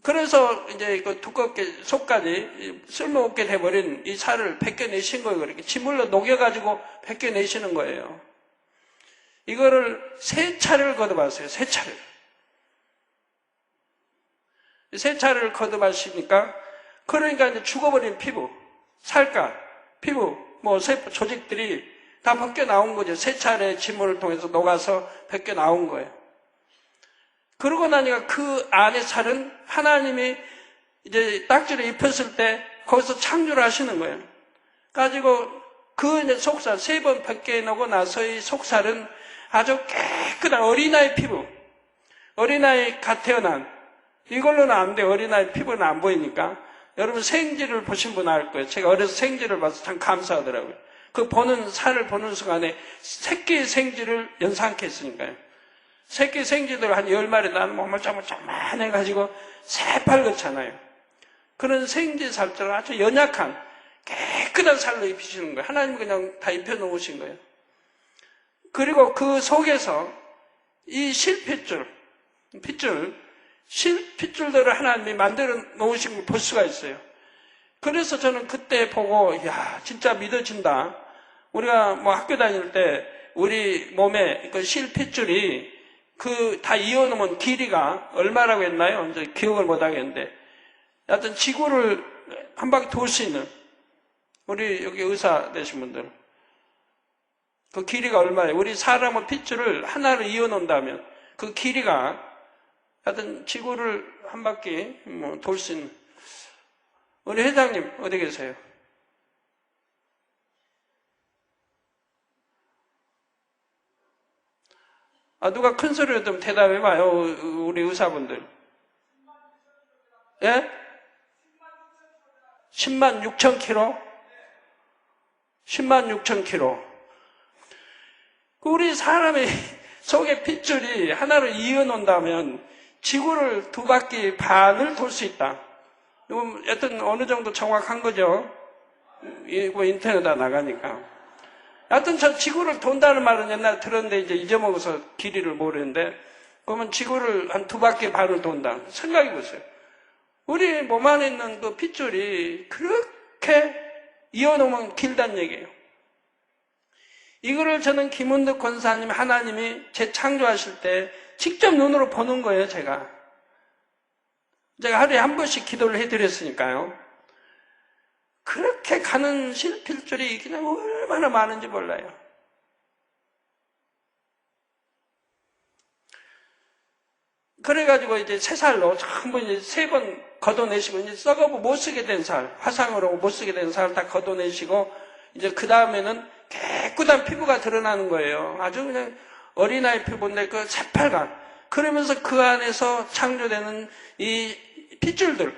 그래서 이제 그 두껍게 속까지 쓸모없게 돼버린 이 살을 벗겨내신 거예요. 그렇게 진물로 녹여가지고 벗겨내시는 거예요. 이거를 3차례를 거듭하세요. 3차례. 3차례를 거듭하시니까, 그러니까 이제 죽어버린 피부, 살갗, 피부, 세포 조직들이 다 벗겨 나온 거죠. 3차례 진물을 통해서 녹아서 벗겨 나온 거예요. 그러고 나니까 그 안에 살은 하나님이 이제 딱지를 입혔을 때 거기서 창조를 하시는 거예요. 가지고 그 이제 속살 3번 벗겨내고 나서 이 속살은 아주 깨끗한 어린아이 피부, 어린아이 갓 태어난, 이걸로는 안 돼. 어린아이 피부는 안 보이니까. 여러분 생쥐를 보신 분 알 거예요. 제가 어려서 생쥐를 봐서 참 감사하더라고요. 그 살을 보는 순간에 새끼 생쥐를 연상케 했으니까요. 새끼 생쥐들 한 10마리 나는 몸을 조금만 해가지고 새빨갛잖아요. 그런 생쥐 살처럼 아주 연약한 깨끗한 살로 입히시는 거예요. 하나님이 그냥 다 입혀놓으신 거예요. 그리고 그 속에서 이 실핏줄들을 하나님이 만들어 놓으신 걸 볼 수가 있어요. 그래서 저는 그때 보고, 이야, 진짜 믿어진다. 우리가 학교 다닐 때 우리 몸에 그 실핏줄이 다 이어놓으면 길이가 얼마라고 했나요? 이제 기억을 못 하겠는데. 하여튼 지구를 한 바퀴 돌 수 있는, 우리 여기 의사 되신 분들. 그 길이가 얼마예요? 우리 사람의 핏줄을 하나로 이어놓는다면 그 길이가 하여튼 지구를 한 바퀴 돌 수 있는. 우리 회장님 어디 계세요? 누가 큰 소리로 좀 대답해봐요. 우리 의사분들. 예? 10만 6천 킬로? 10만 6천 킬로. 우리 사람의 속의 핏줄이 하나로 이어놓는다면 지구를 2바퀴 반을 돌 수 있다. 이건 여튼 어느 정도 정확한 거죠. 이거 인터넷에 나가니까. 여튼 저 지구를 돈다는 말은 옛날에 들었는데 이제 잊어먹어서 길이를 모르는데, 그러면 지구를 한 2바퀴 반을 돈다. 생각해 보세요. 우리 몸 안에 있는 그 핏줄이 그렇게 이어놓으면 길다는 얘기예요. 이거를 저는 김은덕 권사님, 하나님이 재창조하실 때 직접 눈으로 보는 거예요, 제가. 제가 하루에 한 번씩 기도를 해드렸으니까요. 그렇게 가는 실필줄이 그냥 얼마나 많은지 몰라요. 그래가지고 이제 3살로 전부 이제 3번 걷어내시고, 이제 썩어고 못 쓰게 된 살, 화상으로 못 쓰게 된 살 다 걷어내시고, 이제 그 다음에는 깨끗한 피부가 드러나는 거예요. 아주 그냥 어린아이 피부인데 그 새빨간. 그러면서 그 안에서 창조되는 이 핏줄들,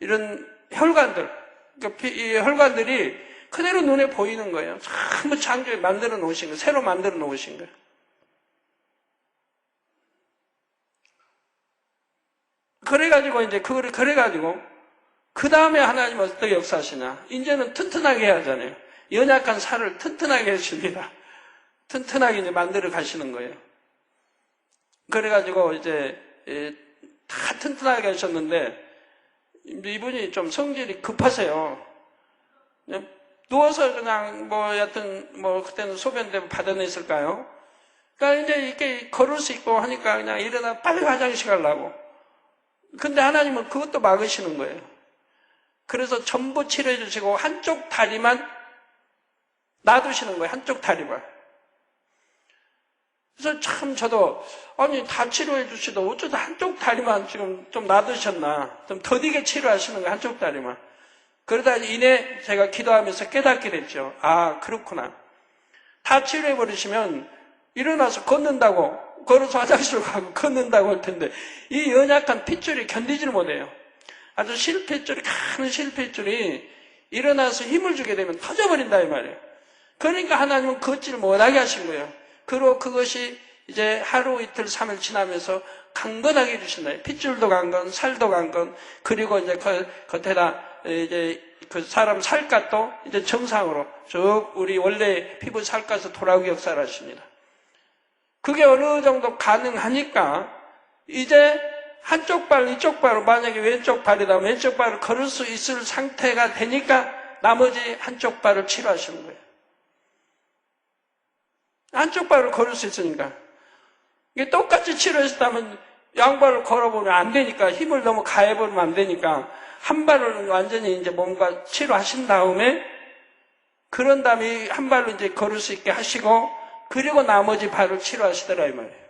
이런 혈관들, 그러니까 이 혈관들이 그대로 눈에 보이는 거예요. 전부 창조에 만들어 놓으신 거예요. 새로 만들어 놓으신 거예요. 그래가지고 이제 그거를 그래가지고 그 다음에 하나님 어떻게 역사하시냐? 이제는 튼튼하게 해야 하잖아요. 연약한 살을 튼튼하게 하십니다. 튼튼하게 이제 만들어 가시는 거예요. 그래가지고 이제 다 튼튼하게 하셨는데 이분이 좀 성질이 급하세요. 그냥 누워서 그냥 여튼 그때는 소변 받아냈을까요? 그러니까 이제 이렇게 걸을 수 있고 하니까 그냥 일어나 빨리 화장실 가려고. 근데 하나님은 그것도 막으시는 거예요. 그래서 전부 치료해 주시고 한쪽 다리만 놔두시는 거예요. 한쪽 다리만. 그래서 참 저도 아니 다 치료해 주시도 어쩌다 한쪽 다리만 지금 좀 놔두셨나. 좀 더디게 치료하시는 거예요. 한쪽 다리만. 그러다 이내 제가 기도하면서 깨닫게 됐죠. 아 그렇구나. 다 치료해 버리시면 일어나서 걷는다고, 걸어서 화장실 가고 걷는다고 할 텐데 이 연약한 핏줄이 견디지를 못해요. 아주 실핏줄이, 큰 실핏줄이 일어나서 힘을 주게 되면 터져버린다 이 말이에요. 그러니까 하나님은 걷지를 못하게 하신 거예요. 그리고 그것이 이제 하루 이틀 3일 지나면서 강건하게 해주신다. 핏줄도 강건, 살도 강건, 그리고 이제 겉에다 이제 그 사람 살갗도 이제 정상으로 쭉 우리 원래 피부 살갗으로 돌아오게 역사를 하십니다. 그게 어느 정도 가능하니까 이제 한쪽 발, 이쪽 발로 만약에 왼쪽 발이다 왼쪽 발을 걸을 수 있을 상태가 되니까 나머지 한쪽 발을 치료하시는 거예요. 한쪽 발을 걸을 수 있으니까. 이게 똑같이 치료했다면 양발을 걸어보면 안 되니까, 힘을 너무 가해버리면 안 되니까 한 발을 완전히 이제 뭔가 치료하신 다음에 그런 다음에 한 발로 이제 걸을 수 있게 하시고 그리고 나머지 발을 치료하시더라 이 말이에요.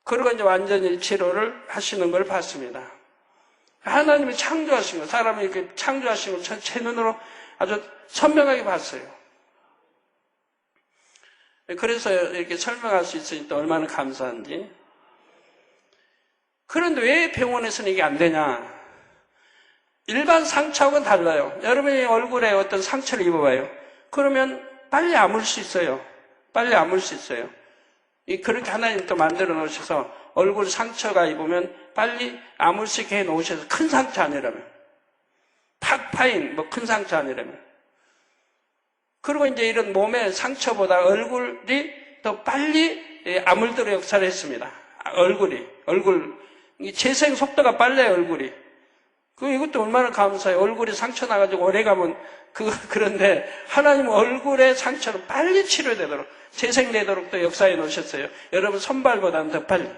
그리고 이제 완전히 치료를 하시는 걸 봤습니다. 하나님이 창조하신 거, 사람이 이렇게 창조하신 걸 제 눈으로 아주 선명하게 봤어요. 그래서 이렇게 설명할 수 있으니까 얼마나 감사한지. 그런데 왜 병원에서는 이게 안 되냐? 일반 상처하고는 달라요. 여러분이 얼굴에 어떤 상처를 입어봐요. 그러면 빨리 아물 수 있어요. 빨리 아물 수 있어요. 그렇게 하나님 또 만들어 놓으셔서 얼굴 상처가 입으면 빨리 아물 수 있게 해 놓으셔서 큰 상처 아니라면. 팍 파인 큰 상처 아니라면. 그리고 이제 이런 몸의 상처보다 얼굴이 더 빨리 아물도록 역사를 했습니다. 얼굴. 재생 속도가 빨라요, 얼굴이. 이것도 얼마나 감사해요. 얼굴이 상처 나가지고 오래 가면 그런데 하나님은 얼굴의 상처를 빨리 치료되도록, 재생되도록 또 역사해 놓으셨어요. 여러분 손발보다는 더 빨리.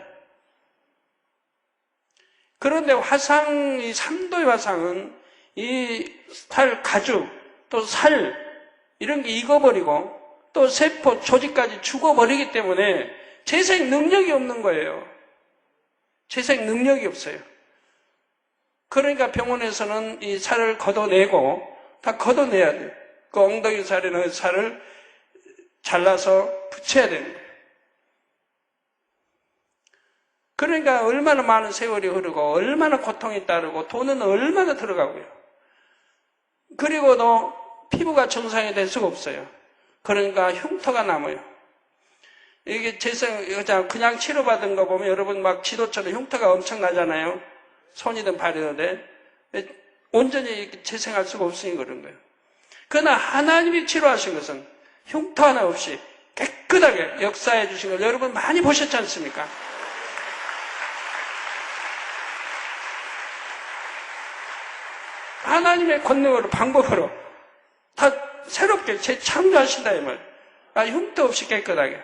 그런데 이 3도의 화상은 이 살 가죽, 또 살, 이런 게 익어버리고 또 세포 조직까지 죽어버리기 때문에 재생 능력이 없는 거예요. 재생 능력이 없어요. 그러니까 병원에서는 이 살을 걷어내고 다 걷어내야 돼요. 그 엉덩이 살에는 살을 잘라서 붙여야 되는 거예요. 그러니까 얼마나 많은 세월이 흐르고 얼마나 고통이 따르고 돈은 얼마나 들어가고요. 그리고도 피부가 정상이 될 수가 없어요. 그러니까 흉터가 남아요. 이게 그냥 치료받은 거 보면 여러분 막 지도처럼 흉터가 엄청 나잖아요. 손이든 발이든. 온전히 재생할 수가 없으니 그런 거예요. 그러나 하나님이 치료하신 것은 흉터 하나 없이 깨끗하게 역사해 주신 걸 여러분 많이 보셨지 않습니까? 하나님의 권능으로, 방법으로 다 새롭게 재창조하신다 이 말. 흉터 없이 깨끗하게.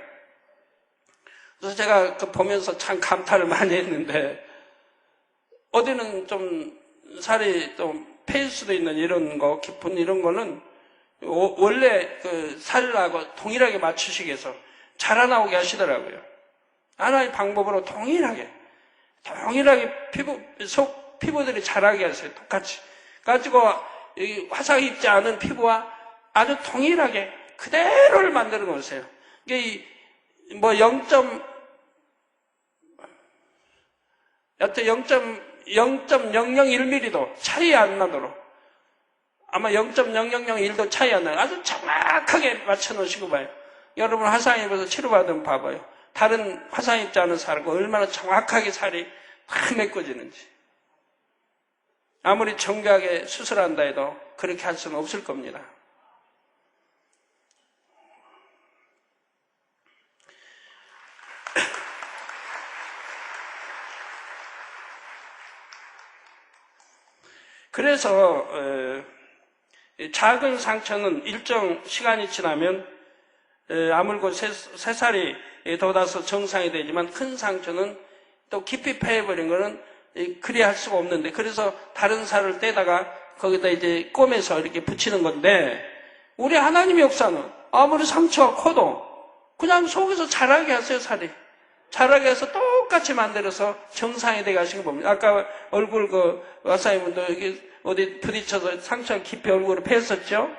그래서 제가 보면서 참 감탄을 많이 했는데, 어디는 좀 살이 좀 패일 수도 있는 이런 거, 깊은 이런 거는 원래 그 살하고 동일하게 맞추시기 위해서 자라나오게 하시더라고요. 하나의 방법으로 동일하게 피부들이 자라게 하세요. 똑같이. 가지고 화상 입지 않은 피부와 아주 동일하게 그대로를 만들어 놓으세요. 이게 뭐 0.001mm도 차이 안 나도록, 아마 0.0001도 차이 안 나요. 아주 정확하게 맞춰 놓으시고 봐요. 여러분 화상 입어서 치료받으면 봐봐요. 다른 화상 입지 않은 살과 얼마나 정확하게 살이 다 메꿔지는지. 아무리 정교하게 수술한다 해도 그렇게 할 수는 없을 겁니다. 그래서 작은 상처는 일정 시간이 지나면 아물고 새살이 돋아서 정상이 되지만 큰 상처는 또 깊이 패해버린 거는 그리 할 수가 없는데, 그래서 다른 살을 떼다가 거기다 이제 꿰매서 이렇게 붙이는 건데, 우리 하나님의 역사는 아무리 상처가 커도 그냥 속에서 자라게 하세요. 살이 자라게 해서 똑같이 만들어서 정상이 되게 하시는 겁니다. 아까 얼굴 와사이분도 여기 어디 부딪혀서 상처가 깊이 얼굴을 패했었죠.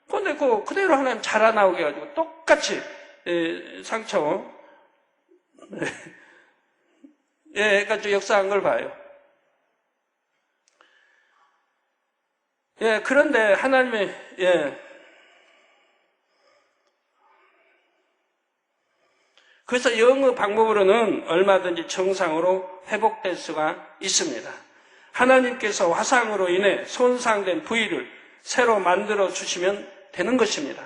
근데 그대로 하나님 자라나오게 해가지고 똑같이 상처 그러니까 역사한 걸 봐요. 그런데 하나님의 그래서 영의 방법으로는 얼마든지 정상으로 회복될 수가 있습니다. 하나님께서 화상으로 인해 손상된 부위를 새로 만들어 주시면 되는 것입니다.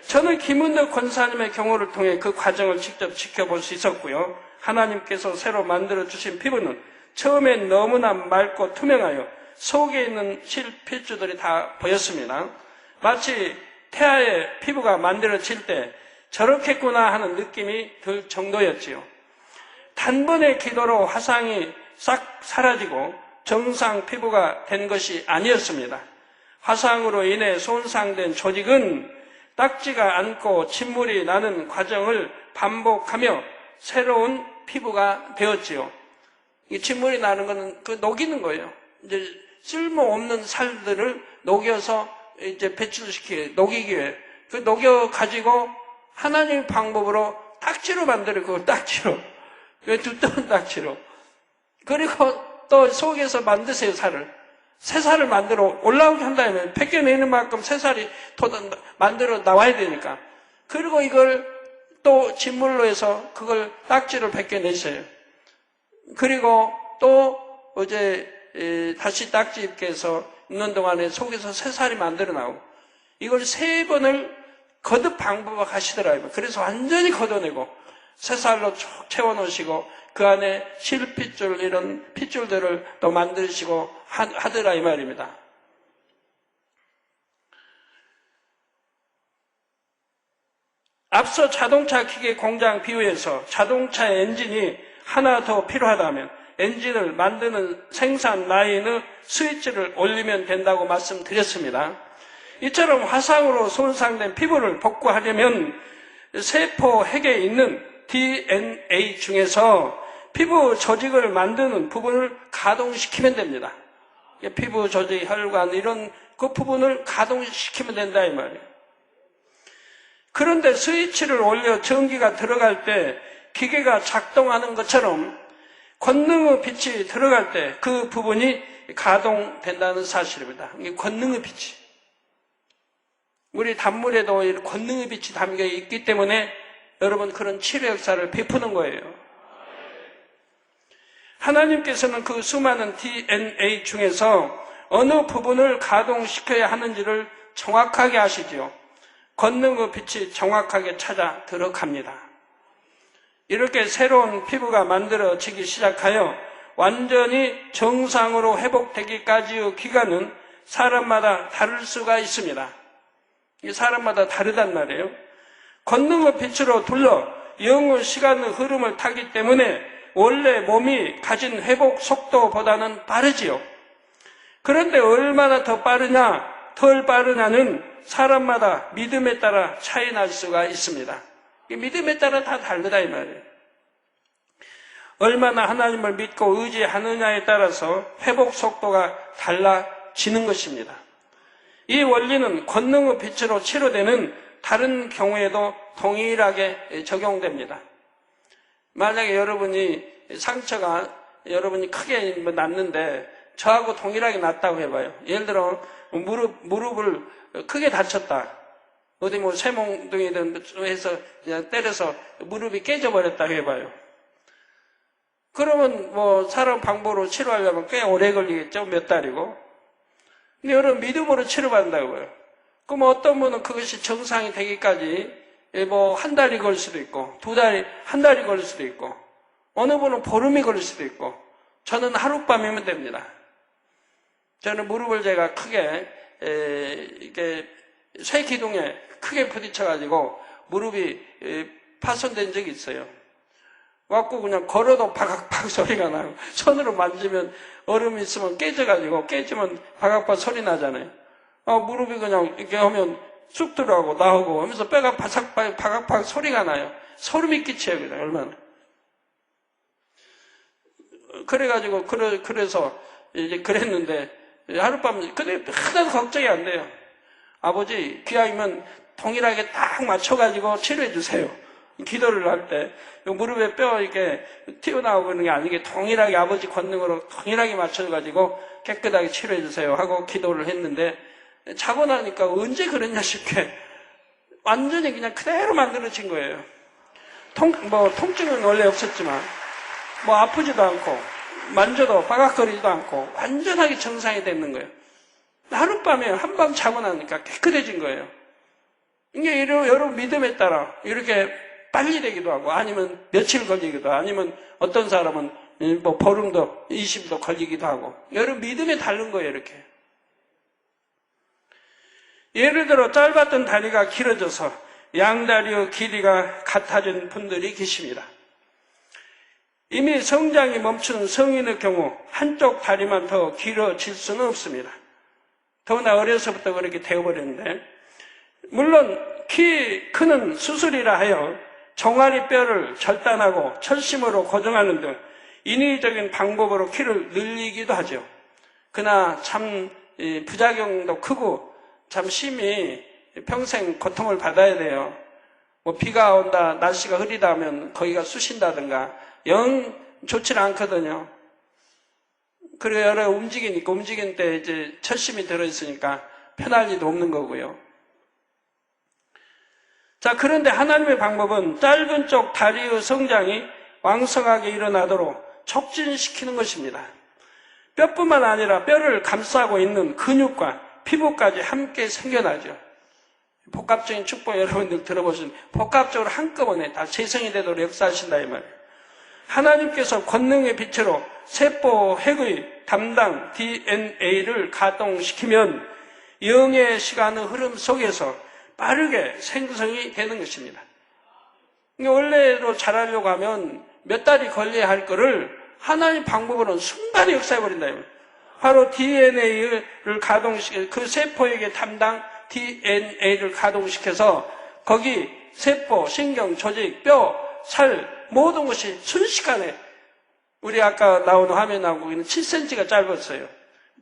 저는 김은덕 권사님의 경우를 통해 그 과정을 직접 지켜볼 수 있었고요. 하나님께서 새로 만들어 주신 피부는 처음엔 너무나 맑고 투명하여 속에 있는 실핏줄들이 다 보였습니다. 마치 태아의 피부가 만들어질 때 저렇겠구나 하는 느낌이 들 정도였지요. 단번에 기도로 화상이 싹 사라지고 정상 피부가 된 것이 아니었습니다. 화상으로 인해 손상된 조직은 닦지가 않고 침물이 나는 과정을 반복하며 새로운 피부가 되었지요. 이 침물이 나는 것은 녹이는 거예요. 이제 쓸모없는 살들을 녹여서 이제 녹이기 위해 녹여가지고 하나님의 방법으로 딱지로 만들어, 그걸 딱지로. 두꺼운 딱지로. 그리고 또 속에서 만드세요, 살을. 새살을 만들어 올라오게 한다면 벗겨내는 만큼 새살이 만들어 나와야 되니까. 그리고 이걸 또 진물로 해서 그걸 딱지를 벗겨내셔요. 그리고 또 다시 딱지 입게 해서 있는 동안에 속에서 새살이 만들어 나오고, 이걸 3번을 거듭 반복하시더라고요. 그래서 완전히 걷어내고 새살로 쭉 채워놓으시고 그 안에 실핏줄, 이런 핏줄들을 또 만드시고 하더라 이 말입니다. 앞서 자동차 기계 공장 비유에서 자동차 엔진이 하나 더 필요하다면 엔진을 만드는 생산 라인의 스위치를 올리면 된다고 말씀드렸습니다. 이처럼 화상으로 손상된 피부를 복구하려면 세포 핵에 있는 DNA 중에서 피부 조직을 만드는 부분을 가동시키면 됩니다. 피부 조직, 혈관 이런 그 부분을 가동시키면 된다 이 말이에요. 그런데 스위치를 올려 전기가 들어갈 때 기계가 작동하는 것처럼 권능의 빛이 들어갈 때 그 부분이 가동된다는 사실입니다. 이게 권능의 빛이. 우리 단물에도 권능의 빛이 담겨 있기 때문에 여러분 그런 치료 역사를 베푸는 거예요. 하나님께서는 그 수많은 DNA 중에서 어느 부분을 가동시켜야 하는지를 정확하게 아시지요. 권능의 빛이 정확하게 찾아 들어갑니다. 이렇게 새로운 피부가 만들어지기 시작하여 완전히 정상으로 회복되기까지의 기간은 사람마다 다를 수가 있습니다. 사람마다 다르단 말이에요. 권능의 빛으로 둘러 영의 시간의 흐름을 타기 때문에 원래 몸이 가진 회복 속도보다는 빠르지요. 그런데 얼마나 더 빠르냐, 덜 빠르냐는 사람마다 믿음에 따라 차이 날 수가 있습니다. 믿음에 따라 다 다르다 이 말이에요. 얼마나 하나님을 믿고 의지하느냐에 따라서 회복 속도가 달라지는 것입니다. 이 원리는 권능의 빛으로 치료되는 다른 경우에도 동일하게 적용됩니다. 만약에 여러분이 상처가 여러분이 크게 났는데 저하고 동일하게 났다고 해봐요. 예를 들어 무릎을 크게 다쳤다. 어디 뭐 쇠몽둥이든 해서 그냥 때려서 무릎이 깨져버렸다고 해봐요. 그러면 뭐 사람 방법으로 치료하려면 꽤 오래 걸리겠죠. 몇 달이고. 근데 여러분 믿음으로 치료받는다고요. 그럼 어떤 분은 그것이 정상이 되기까지 뭐 한 달이 걸릴 수도 있고 한 달이 걸릴 수도 있고 어느 분은 보름이 걸릴 수도 있고 저는 하룻밤이면 됩니다. 저는 무릎을 제가 크게 이게 쇠기둥에 크게 부딪혀가지고 무릎이 파손된 적이 있어요. 갖고 그냥 걸어도 바각바각 소리가 나고 손으로 만지면 얼음이 있으면 깨져가지고 깨지면 바각바각 소리 나잖아요. 무릎이 그냥 이렇게 하면 쑥 들어가고 나오고 하면서 뼈가 바각바각 소리가 나요. 소름이 끼쳐요 그냥 얼마나. 그래가지고 그래서 이제 그랬는데 하룻밤 근데 하나도 걱정이 안 돼요. 아버지 기왕이면 동일하게 딱 맞춰가지고 치료해 주세요. 기도를 할 때 무릎에 뼈 이렇게 튀어나오고 있는 게 아니게 동일하게 아버지 권능으로 동일하게 맞춰가지고 깨끗하게 치료해 주세요 하고 기도를 했는데 자고 나니까 언제 그랬냐 싶게 완전히 그냥 그대로 만들어진 거예요. 통증은 원래 없었지만 뭐 아프지도 않고 만져도 바각거리지도 않고 완전하게 정상이 되는 거예요. 하룻밤에 한밤 자고 나니까 깨끗해진 거예요. 이게 여러분 믿음에 따라 이렇게 빨리 되기도 하고 아니면 며칠 걸리기도 하고 아니면 어떤 사람은 뭐 보름도 20일도 걸리기도 하고 여러분 믿음에 다른 거예요. 이렇게 예를 들어 짧았던 다리가 길어져서 양다리의 길이가 같아진 분들이 계십니다. 이미 성장이 멈춘 성인의 경우 한쪽 다리만 더 길어질 수는 없습니다. 더구나 어려서부터 그렇게 되어버렸는데 물론 키 크는 수술이라 하여 종아리 뼈를 절단하고 철심으로 고정하는 등 인위적인 방법으로 키를 늘리기도 하죠. 그러나 참 부작용도 크고 참 심히 평생 고통을 받아야 돼요. 뭐 비가 온다, 날씨가 흐리다 하면 거기가 쑤신다든가 영 좋지 않거든요. 그리고 여러 움직이니까 움직일 때 이제 철심이 들어있으니까 편할 리도 없는 거고요. 자, 그런데 하나님의 방법은 짧은 쪽 다리의 성장이 왕성하게 일어나도록 촉진시키는 것입니다. 뼈뿐만 아니라 뼈를 감싸고 있는 근육과 피부까지 함께 생겨나죠. 복합적인 축복 여러분들 들어보시면 복합적으로 한꺼번에 다 재성이 되도록 역사하신다 이 말이에요. 하나님께서 권능의 빛으로 세포 핵의 담당 DNA를 가동시키면 영의 시간의 흐름 속에서 빠르게 생성이 되는 것입니다. 원래로 자라려고 하면 몇 달이 걸려야 할 거를 하나님의 방법으로는 순간에 역사해버린다. 바로 DNA를 가동시켜 그 세포에게 담당 DNA를 가동시켜서 거기 세포, 신경, 조직, 뼈, 살 모든 것이 순식간에 우리 아까 나오는 화면에 나오고 있는 7cm가 짧았어요.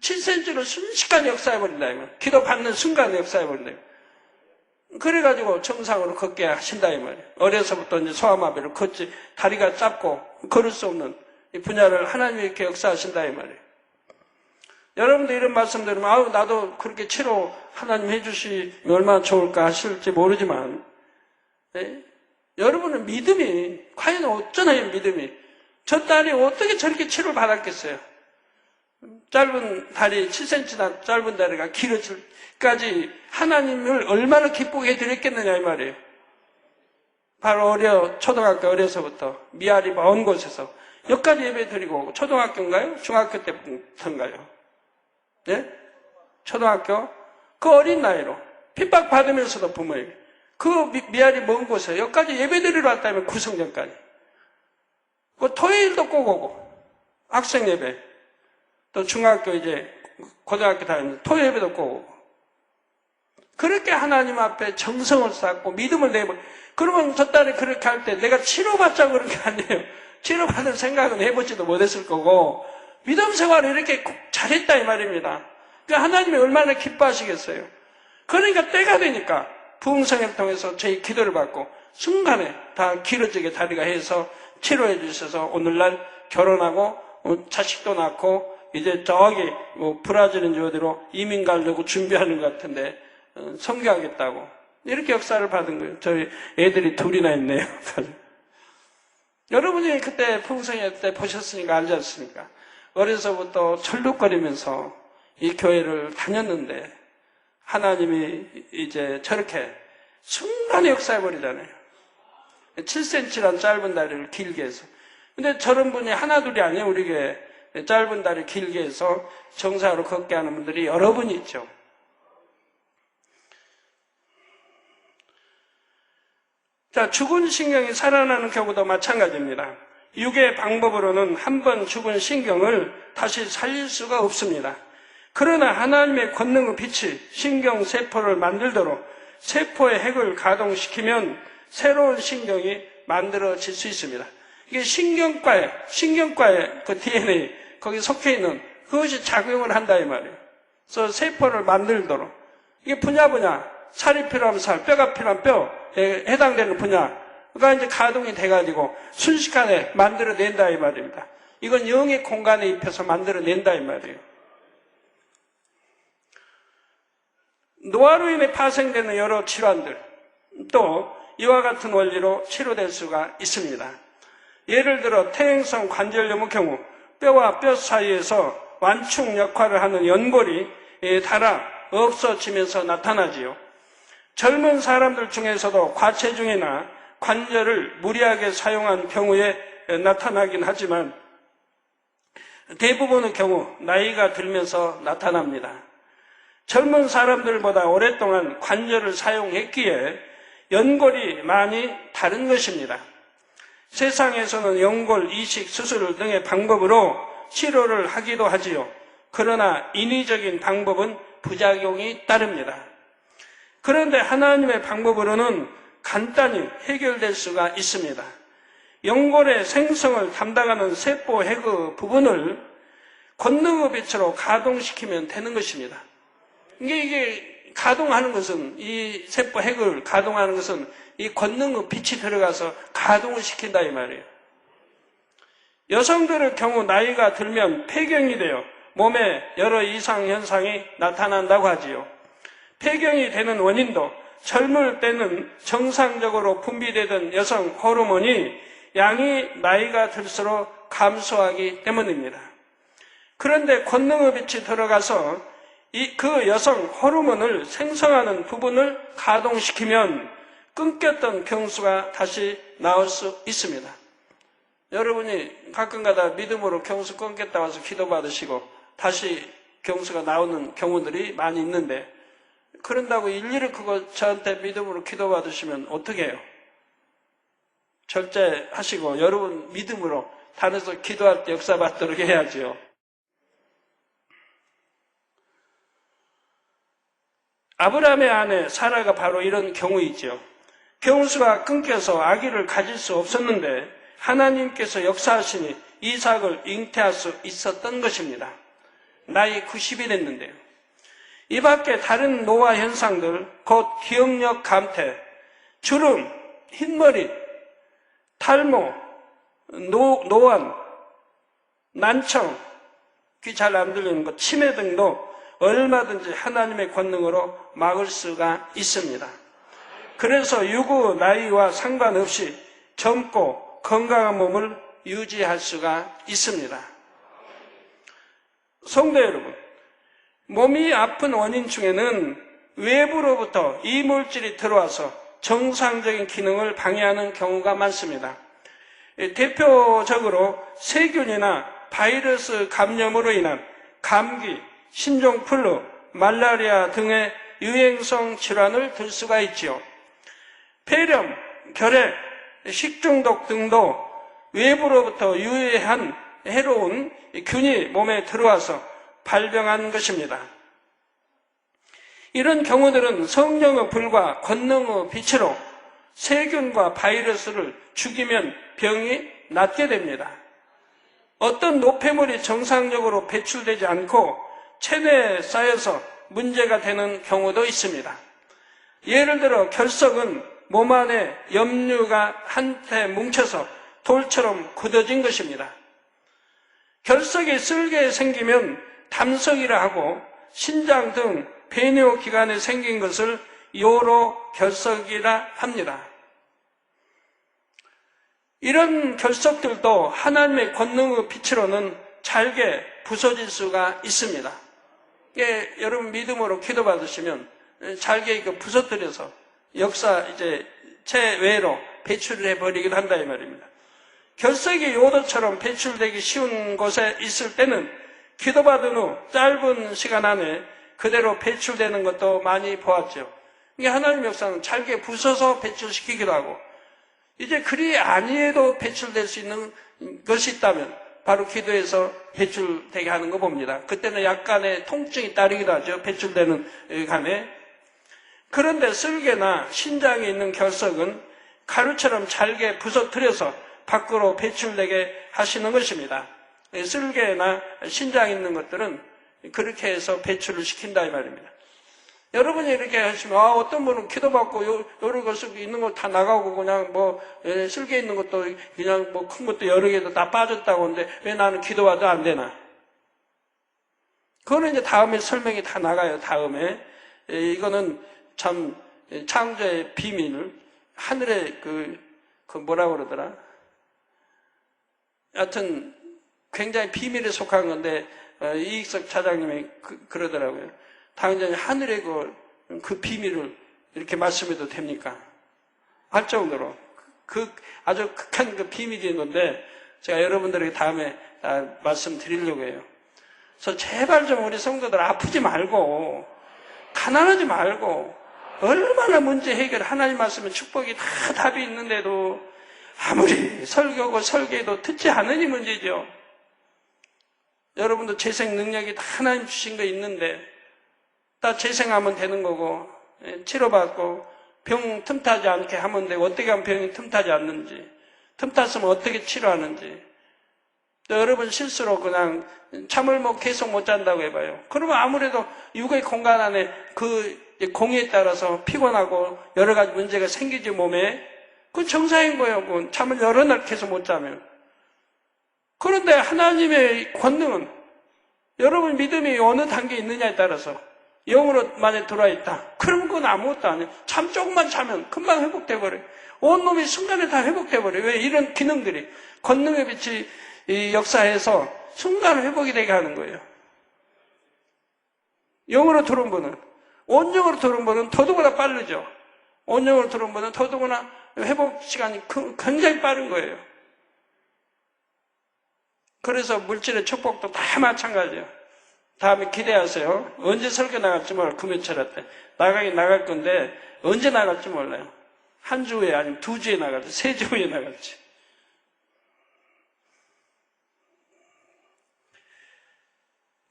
7cm로 순식간에 역사해버린다. 기도 받는 순간에 역사해버린다. 그래가지고 정상으로 걷게 하신다 이 말이에요. 어려서부터 이제 소아마비로 걷지 다리가 짧고 걸을 수 없는 이 분야를 하나님이 이렇게 역사하신다 이 말이에요. 여러분들 이런 말씀 들으면 아우 나도 그렇게 치료 하나님 해주시면 얼마나 좋을까 하실지 모르지만 여러분은 믿음이 과연 어쩌나요 믿음이 저 딸이 어떻게 저렇게 치료를 받았겠어요. 짧은 다리 7cm나 짧은 다리가 길어질까지 하나님을 얼마나 기쁘게 해드렸겠느냐 이 말이에요. 바로 초등학교 어려서부터 미아리 먼 곳에서 여기까지 예배 드리고 초등학교인가요? 중학교 때부터인가요? 네? 초등학교? 그 어린 나이로 핍박받으면서도 부모에게 그 미아리 먼 곳에 여기까지 예배 드리러 왔다면 구성전까지 그 토요일도 꼭 오고 학생 예배 또 중학교 이제 고등학교 다니면서 토요 예배도 꼭 오고 그렇게 하나님 앞에 정성을 쌓고 믿음을 내고 그러면 저 딸이 그렇게 할 때 내가 치료받자고 그런 게 아니에요. 치료받을 생각은 해보지도 못했을 거고 믿음 생활을 이렇게 잘했다 이 말입니다. 그러니까 하나님이 얼마나 기뻐하시겠어요. 그러니까 때가 되니까 부흥성회를 통해서 저희 기도를 받고 순간에 다 길어지게 다리가 해서 치료해 주셔서 오늘날 결혼하고 자식도 낳고 이제 저기 브라질인지 어디로 이민 가려고 준비하는 것 같은데 선교하겠다고 이렇게 역사를 받은 거예요. 저희 애들이 둘이나 있네요. 여러분이 그때 풍성회 때 보셨으니까 알지 않습니까? 어려서부터 철룩거리면서 이 교회를 다녔는데 하나님이 이제 저렇게 순간에 역사해버리잖아요. 7cm란 짧은 다리를 길게 해서. 근데 저런 분이 하나 둘이 아니에요. 우리 교회 짧은 다리 길게 해서 정상으로 걷게 하는 분들이 여러 분 있죠. 자, 죽은 신경이 살아나는 경우도 마찬가지입니다. 육의 방법으로는 한 번 죽은 신경을 다시 살릴 수가 없습니다. 그러나 하나님의 권능의 빛이 신경세포를 만들도록 세포의 핵을 가동시키면 새로운 신경이 만들어질 수 있습니다. 이게 신경과의 그 DNA, 거기 속해 있는 그것이 작용을 한다 이 말이에요. 그래서 세포를 만들도록. 이게 분야, 살이 필요하면 살, 뼈가 필요하면 뼈에 해당되는 분야가 이제 가동이 돼가지고 순식간에 만들어낸다 이 말입니다. 이건 영의 공간에 입혀서 만들어낸다 이 말이에요. 노화로 인해 파생되는 여러 질환들, 또 이와 같은 원리로 치료될 수가 있습니다. 예를 들어 퇴행성 관절염의 경우 뼈와 뼈 사이에서 완충 역할을 하는 연골이 닳아 없어지면서 나타나지요. 젊은 사람들 중에서도 과체중이나 관절을 무리하게 사용한 경우에 나타나긴 하지만 대부분의 경우 나이가 들면서 나타납니다. 젊은 사람들보다 오랫동안 관절을 사용했기에 연골이 많이 다른 것입니다. 세상에서는 연골 이식 수술 등의 방법으로 치료를 하기도 하지요. 그러나 인위적인 방법은 부작용이 따릅니다. 그런데 하나님의 방법으로는 간단히 해결될 수가 있습니다. 연골의 생성을 담당하는 세포 핵의 부분을 권능의 빛으로 가동시키면 되는 것입니다. 이게 가동하는 것은, 이 세포 핵을 가동하는 것은 이 권능의 빛이 들어가서 가동을 시킨다 이 말이에요. 여성들의 경우 나이가 들면 폐경이 되어 몸에 여러 이상 현상이 나타난다고 하지요. 폐경이 되는 원인도 젊을 때는 정상적으로 분비되던 여성 호르몬이 양이 나이가 들수록 감소하기 때문입니다. 그런데 권능의 빛이 들어가서 그 여성 호르몬을 생성하는 부분을 가동시키면 끊겼던 경수가 다시 나올 수 있습니다. 여러분이 가끔가다 믿음으로 경수 끊겼다 와서 기도받으시고 다시 경수가 나오는 경우들이 많이 있는데 그런다고 일일이 그거 저한테 믿음으로 기도받으시면 어떻게 해요? 절제하시고 여러분 믿음으로 단에서 기도할 때 역사받도록 해야지요. 아브라함의 아내 사라가 바로 이런 경우이죠. 경수가 끊겨서 아기를 가질 수 없었는데 하나님께서 역사하시니 이삭을 잉태할 수 있었던 것입니다. 나이 90이 됐는데요. 이 밖에 다른 노화 현상들, 곧 기억력 감퇴, 주름, 흰머리, 탈모, 노안, 난청, 귀 잘 안 들리는 것, 치매 등도 얼마든지 하나님의 권능으로 막을 수가 있습니다. 그래서 유구 나이와 상관없이 젊고 건강한 몸을 유지할 수가 있습니다. 성도 여러분, 몸이 아픈 원인 중에는 외부로부터 이물질이 들어와서 정상적인 기능을 방해하는 경우가 많습니다. 대표적으로 세균이나 바이러스 감염으로 인한 감기, 신종플루, 말라리아 등의 유행성 질환을 들 수가 있지요. 폐렴, 결핵, 식중독 등도 외부로부터 유해한 해로운 균이 몸에 들어와서 발병한 것입니다. 이런 경우들은 성령의 불과 권능의 빛으로 세균과 바이러스를 죽이면 병이 낫게 됩니다. 어떤 노폐물이 정상적으로 배출되지 않고 체내에 쌓여서 문제가 되는 경우도 있습니다. 예를 들어 결석은 몸 안에 염류가 한테 뭉쳐서 돌처럼 굳어진 것입니다. 결석이 쓸게 생기면 담석이라 하고 신장 등 배뇨 기관에 생긴 것을 요로 결석이라 합니다. 이런 결석들도 하나님의 권능의 빛으로는 잘게 부서질 수가 있습니다. 여러분 믿음으로 기도받으시면 잘게 부서뜨려서 체외로 배출을 해버리기도 한다 이 말입니다. 결석이 요도처럼 배출되기 쉬운 곳에 있을 때는 기도받은 후 짧은 시간 안에 그대로 배출되는 것도 많이 보았죠. 이게 하나님의 역사는 잘게 부숴서 배출시키기도 하고, 이제 그리 아니해도 배출될 수 있는 것이 있다면 바로 기도해서 배출되게 하는 거 봅니다. 그때는 약간의 통증이 따르기도 하죠. 배출되는 간에. 그런데 쓸개나 신장에 있는 결석은 가루처럼 잘게 부서뜨려서 밖으로 배출되게 하시는 것입니다. 쓸개나 신장에 있는 것들은 그렇게 해서 배출을 시킨다 이 말입니다. 여러분이 이렇게 하시면 어떤 분은 기도받고 여러 것이 있는 거 다 나가고 그냥 쓸개 있는 것도 그냥 큰 것도 여러 개도 다 빠졌다고 하는데 왜 나는 기도받아도 안 되나? 그거는 이제 다음에 설명이 다 나가요. 다음에 이거는 참 창조의 비밀, 하늘의 그 뭐라고 그러더라? 하여튼 굉장히 비밀에 속한 건데 이익석 차장님이 그러더라고요. 당연히 하늘의 그 비밀을 이렇게 말씀해도 됩니까? 할 정도로 아주 극한 그 비밀이 있는데 제가 여러분들에게 다음에 말씀드리려고 해요. 그래서 제발 좀 우리 성도들 아프지 말고 가난하지 말고 얼마나 문제 해결 하나님 말씀에 축복이 다 답이 있는데도 아무리 설교고 설계도 듣지 않으니 문제죠. 여러분도 재생 능력이 다 하나님 주신 거 있는데 다 재생하면 되는 거고 치료받고 병 틈타지 않게 하면 되고 어떻게 하면 병이 틈타지 않는지 틈탔으면 어떻게 치료하는지 또 여러분 실수로 그냥 잠을 계속 못 잔다고 해봐요. 그러면 아무래도 육의 공간 안에 그 공에 따라서 피곤하고 여러 가지 문제가 생기지 몸에. 그건 정상인 거예요. 그건 잠을 여러 날 계속 못 자면. 그런데 하나님의 권능은 여러분 믿음이 어느 단계에 있느냐에 따라서 영으로 만에 들어와 있다. 그러면 그건 아무것도 아니에요. 잠 조금만 자면 금방 회복돼 버려요. 온몸이 순간에 다 회복돼 버려요. 왜? 이런 기능들이 권능의 빛이 역사해서 순간 회복이 되게 하는 거예요. 영으로 들어온 분은 온영으로 들어온 분은 더더구나 빠르죠. 온영으로 들어온 분은 더더구나 회복 시간이 굉장히 빠른 거예요. 그래서 물질의 축복도 다 마찬가지예요. 다음에 기대하세요. 언제 설교 나갈지 몰라요. 금요철 때. 나가긴 나갈 건데 언제 나갈지 몰라요. 한 주 후에 아니면 2주에 나갈지 3주 후에 나갈지.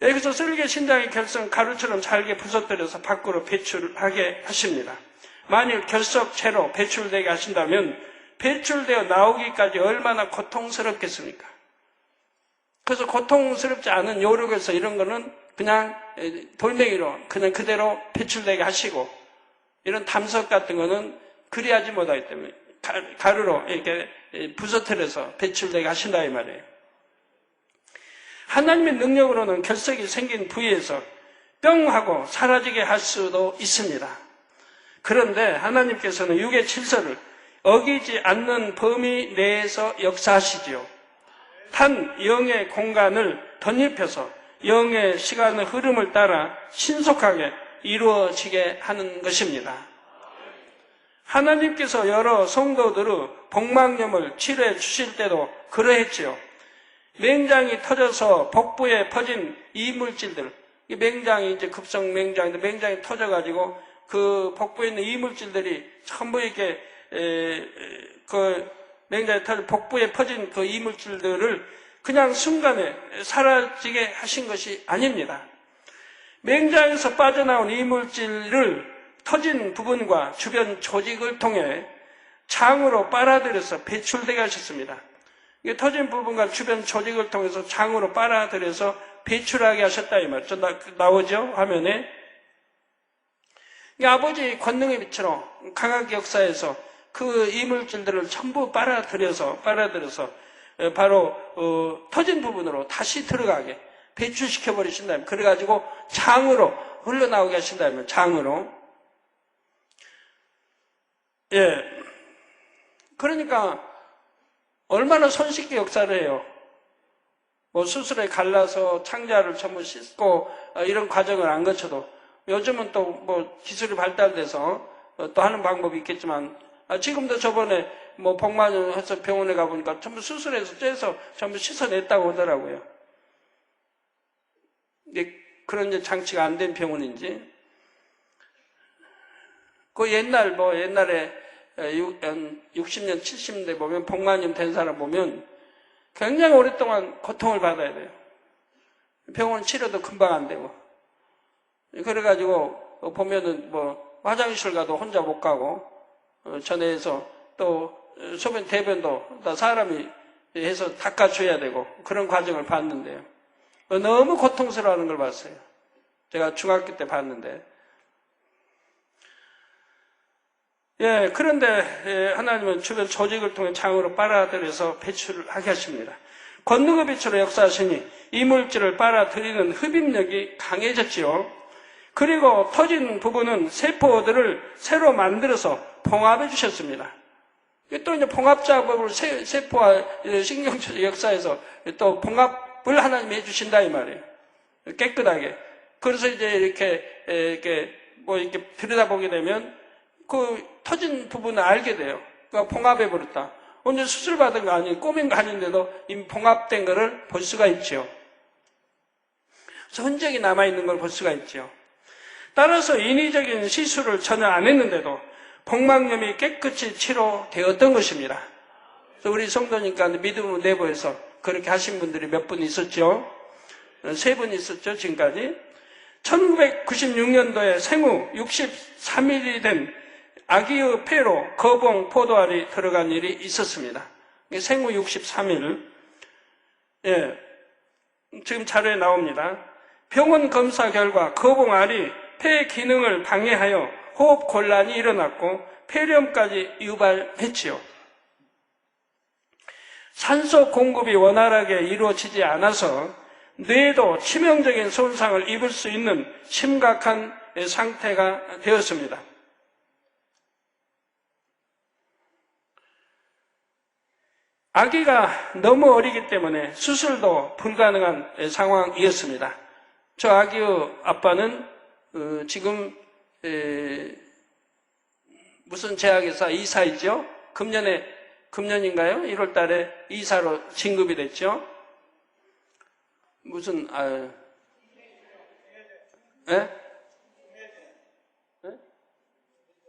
여기서 쓸개 신장의 결석은 가루처럼 잘게 부서뜨려서 밖으로 배출하게 하십니다. 만일 결석체로 배출되게 하신다면 배출되어 나오기까지 얼마나 고통스럽겠습니까? 그래서 고통스럽지 않은 요력에서 이런 거는 그냥 돌멩이로 그냥 그대로 배출되게 하시고, 이런 담석 같은 거는 그리하지 못하기 때문에 가루로 이렇게 부서뜨려서 배출되게 하신다 이 말이에요. 하나님의 능력으로는 결석이 생긴 부위에서 뿅 하고 사라지게 할 수도 있습니다. 그런데 하나님께서는 육의 질서를 어기지 않는 범위 내에서 역사하시지요. 한 영의 공간을 덧입혀서 영의 시간의 흐름을 따라 신속하게 이루어지게 하는 것입니다. 하나님께서 여러 성도들의 복막염을 치료해 주실 때도 그러했지요. 맹장이 터져서 복부에 퍼진 이물질들, 이 맹장이 이제 급성 맹장인데 맹장이 터져가지고 그 복부에 있는 이물질들이 전부 이렇게 그 맹장이 터져 복부에 퍼진 그 이물질들을 그냥 순간에 사라지게 하신 것이 아닙니다. 맹장에서 빠져나온 이물질을 터진 부분과 주변 조직을 통해 장으로 빨아들여서 배출되게 하셨습니다. 이게 터진 부분과 주변 조직을 통해서 장으로 빨아들여서 배출하게 하셨다 이 말이죠. 나오죠? 화면에. 아버지 권능의 빛으로 강학 역사에서 그 이물질들을 전부 빨아들여서 바로 터진 부분으로 다시 들어가게 배출시켜 버리신다면, 그래가지고 장으로 흘러나오게 하신다면, 장으로. 예. 그러니까 얼마나 손쉽게 역사를 해요. 뭐 수술에 갈라서 창자를 전부 씻고 이런 과정을 안 거쳐도, 요즘은 또 뭐 기술이 발달돼서 또 하는 방법이 있겠지만, 지금도 저번에 뭐 복막염 해서 병원에 가보니까 전부 수술해서 째서 전부 씻어냈다고 하더라고요. 그런 이제 장치가 안 된 병원인지. 그 옛날에 60년, 70년대 보면 복막염 된 사람 보면 굉장히 오랫동안 고통을 받아야 돼요. 병원 치료도 금방 안 되고. 그래가지고 보면은 뭐 화장실 가도 혼자 못 가고, 전에서 또 소변, 대변도 다 사람이 해서 닦아줘야 되고 그런 과정을 봤는데요. 너무 고통스러워하는 걸 봤어요. 제가 중학교 때 봤는데. 예, 그런데 하나님은 주변 조직을 통해 장으로 빨아들여서 배출을 하게 하십니다. 권능의 빛으로 역사하시니 이물질을 빨아들이는 흡입력이 강해졌지요. 그리고 터진 부분은 세포들을 새로 만들어서 봉합해 주셨습니다. 또 이제 봉합 작업을 세포와 신경체 역사에서 또 봉합을 하나님이 해주신다 이 말이에요. 깨끗하게. 그래서 이제 이렇게 들여다보게 되면 그 터진 부분을 알게 돼요. 그러니까 봉합해 버렸다. 언제 수술 받은 거 아니고 꼬맨 거 아닌데도 이미 봉합된 거를 볼 수가 있죠. 그래서 흔적이 남아 있는 걸 볼 수가 있죠. 따라서 인위적인 시술을 전혀 안 했는데도 복막염이 깨끗이 치료되었던 것입니다. 그래서 우리 성도니까 믿음 내부에서 그렇게 하신 분들이 몇 분 있었죠. 3분 있었죠, 지금까지. 1996년도에 생후 63일이 된 아기의 폐로 거봉 포도알이 들어간 일이 있었습니다. 생후 63일. 예, 지금 자료에 나옵니다. 병원 검사 결과 거봉알이 폐 기능을 방해하여 호흡 곤란이 일어났고 폐렴까지 유발했지요. 산소 공급이 원활하게 이루어지지 않아서 뇌도 치명적인 손상을 입을 수 있는 심각한 상태가 되었습니다. 아기가 너무 어리기 때문에 수술도 불가능한 상황이었습니다. 저 아기의 아빠는 지금 무슨 제약회사 이사이죠? 금년인가요? 1월 달에 이사로 진급이 됐죠? 무슨,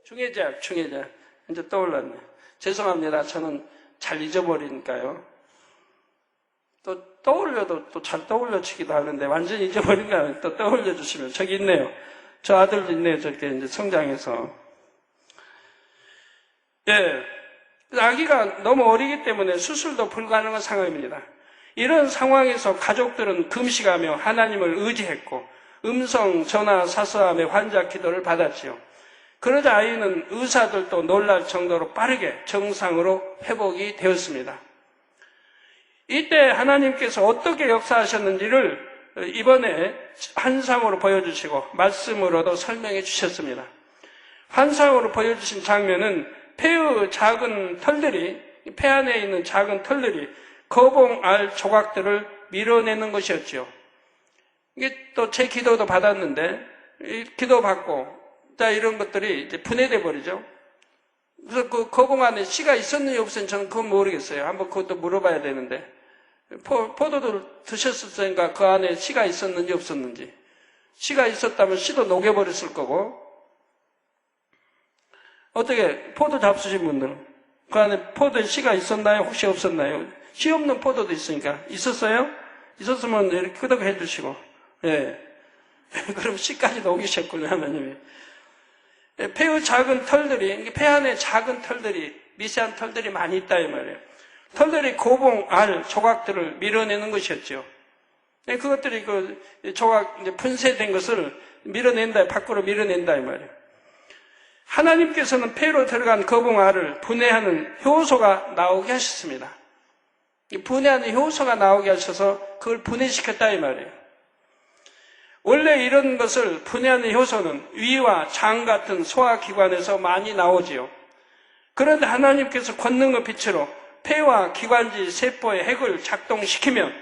중해제약. 이제 떠올랐네. 죄송합니다. 저는 잘 잊어버리니까요. 또 떠올려도 또 잘 떠올려치기도 하는데 완전히 잊어버린 거 아니에요. 또 떠올려 주시면 저기 있네요. 저 아들도 있네요. 저렇게 이제 성장해서. 예. 아기가 너무 어리기 때문에 수술도 불가능한 상황입니다. 이런 상황에서 가족들은 금식하며 하나님을 의지했고 음성 전화 사서함의 환자 기도를 받았지요. 그러자 아이는 의사들도 놀랄 정도로 빠르게 정상으로 회복이 되었습니다. 이때 하나님께서 어떻게 역사하셨는지를 이번에 환상으로 보여주시고 말씀으로도 설명해 주셨습니다. 환상으로 보여주신 장면은 폐의 작은 털들이, 폐 안에 있는 작은 털들이 거봉알 조각들을 밀어내는 것이었죠. 이게 또 제 기도도 받았는데, 기도 받고, 자, 이런 것들이 이제 분해돼 버리죠. 그래서 그 거봉 안에 씨가 있었는지 없었는지 저는 그건 모르겠어요. 한번 그것도 물어봐야 되는데. 포도를 드셨으니까 그 안에 씨가 있었는지 없었는지. 씨가 있었다면 씨도 녹여버렸을 거고. 어떻게, 포도 잡수신 분들은? 그 안에 포도에 씨가 있었나요? 혹시 없었나요? 씨 없는 포도도 있으니까. 있었어요? 있었으면 이렇게 끄덕해 주시고. 예. 그럼 씨까지 녹이셨군요, 하나님이. 폐의 작은 털들이, 폐 안에 작은 털들이, 미세한 털들이 많이 있다, 이 말이에요. 털들이 고봉, 알, 조각들을 밀어내는 것이었죠. 그것들이 그 조각, 이제 분쇄된 것을 밀어낸다, 밖으로 밀어낸다, 이 말이에요. 하나님께서는 폐로 들어간 거봉 알을 분해하는 효소가 나오게 하셨습니다. 분해하는 효소가 나오게 하셔서 그걸 분해시켰다, 이 말이에요. 원래 이런 것을 분해하는 효소는 위와 장 같은 소화기관에서 많이 나오지요. 그런데 하나님께서 권능의 빛으로 폐와 기관지 세포의 핵을 작동시키면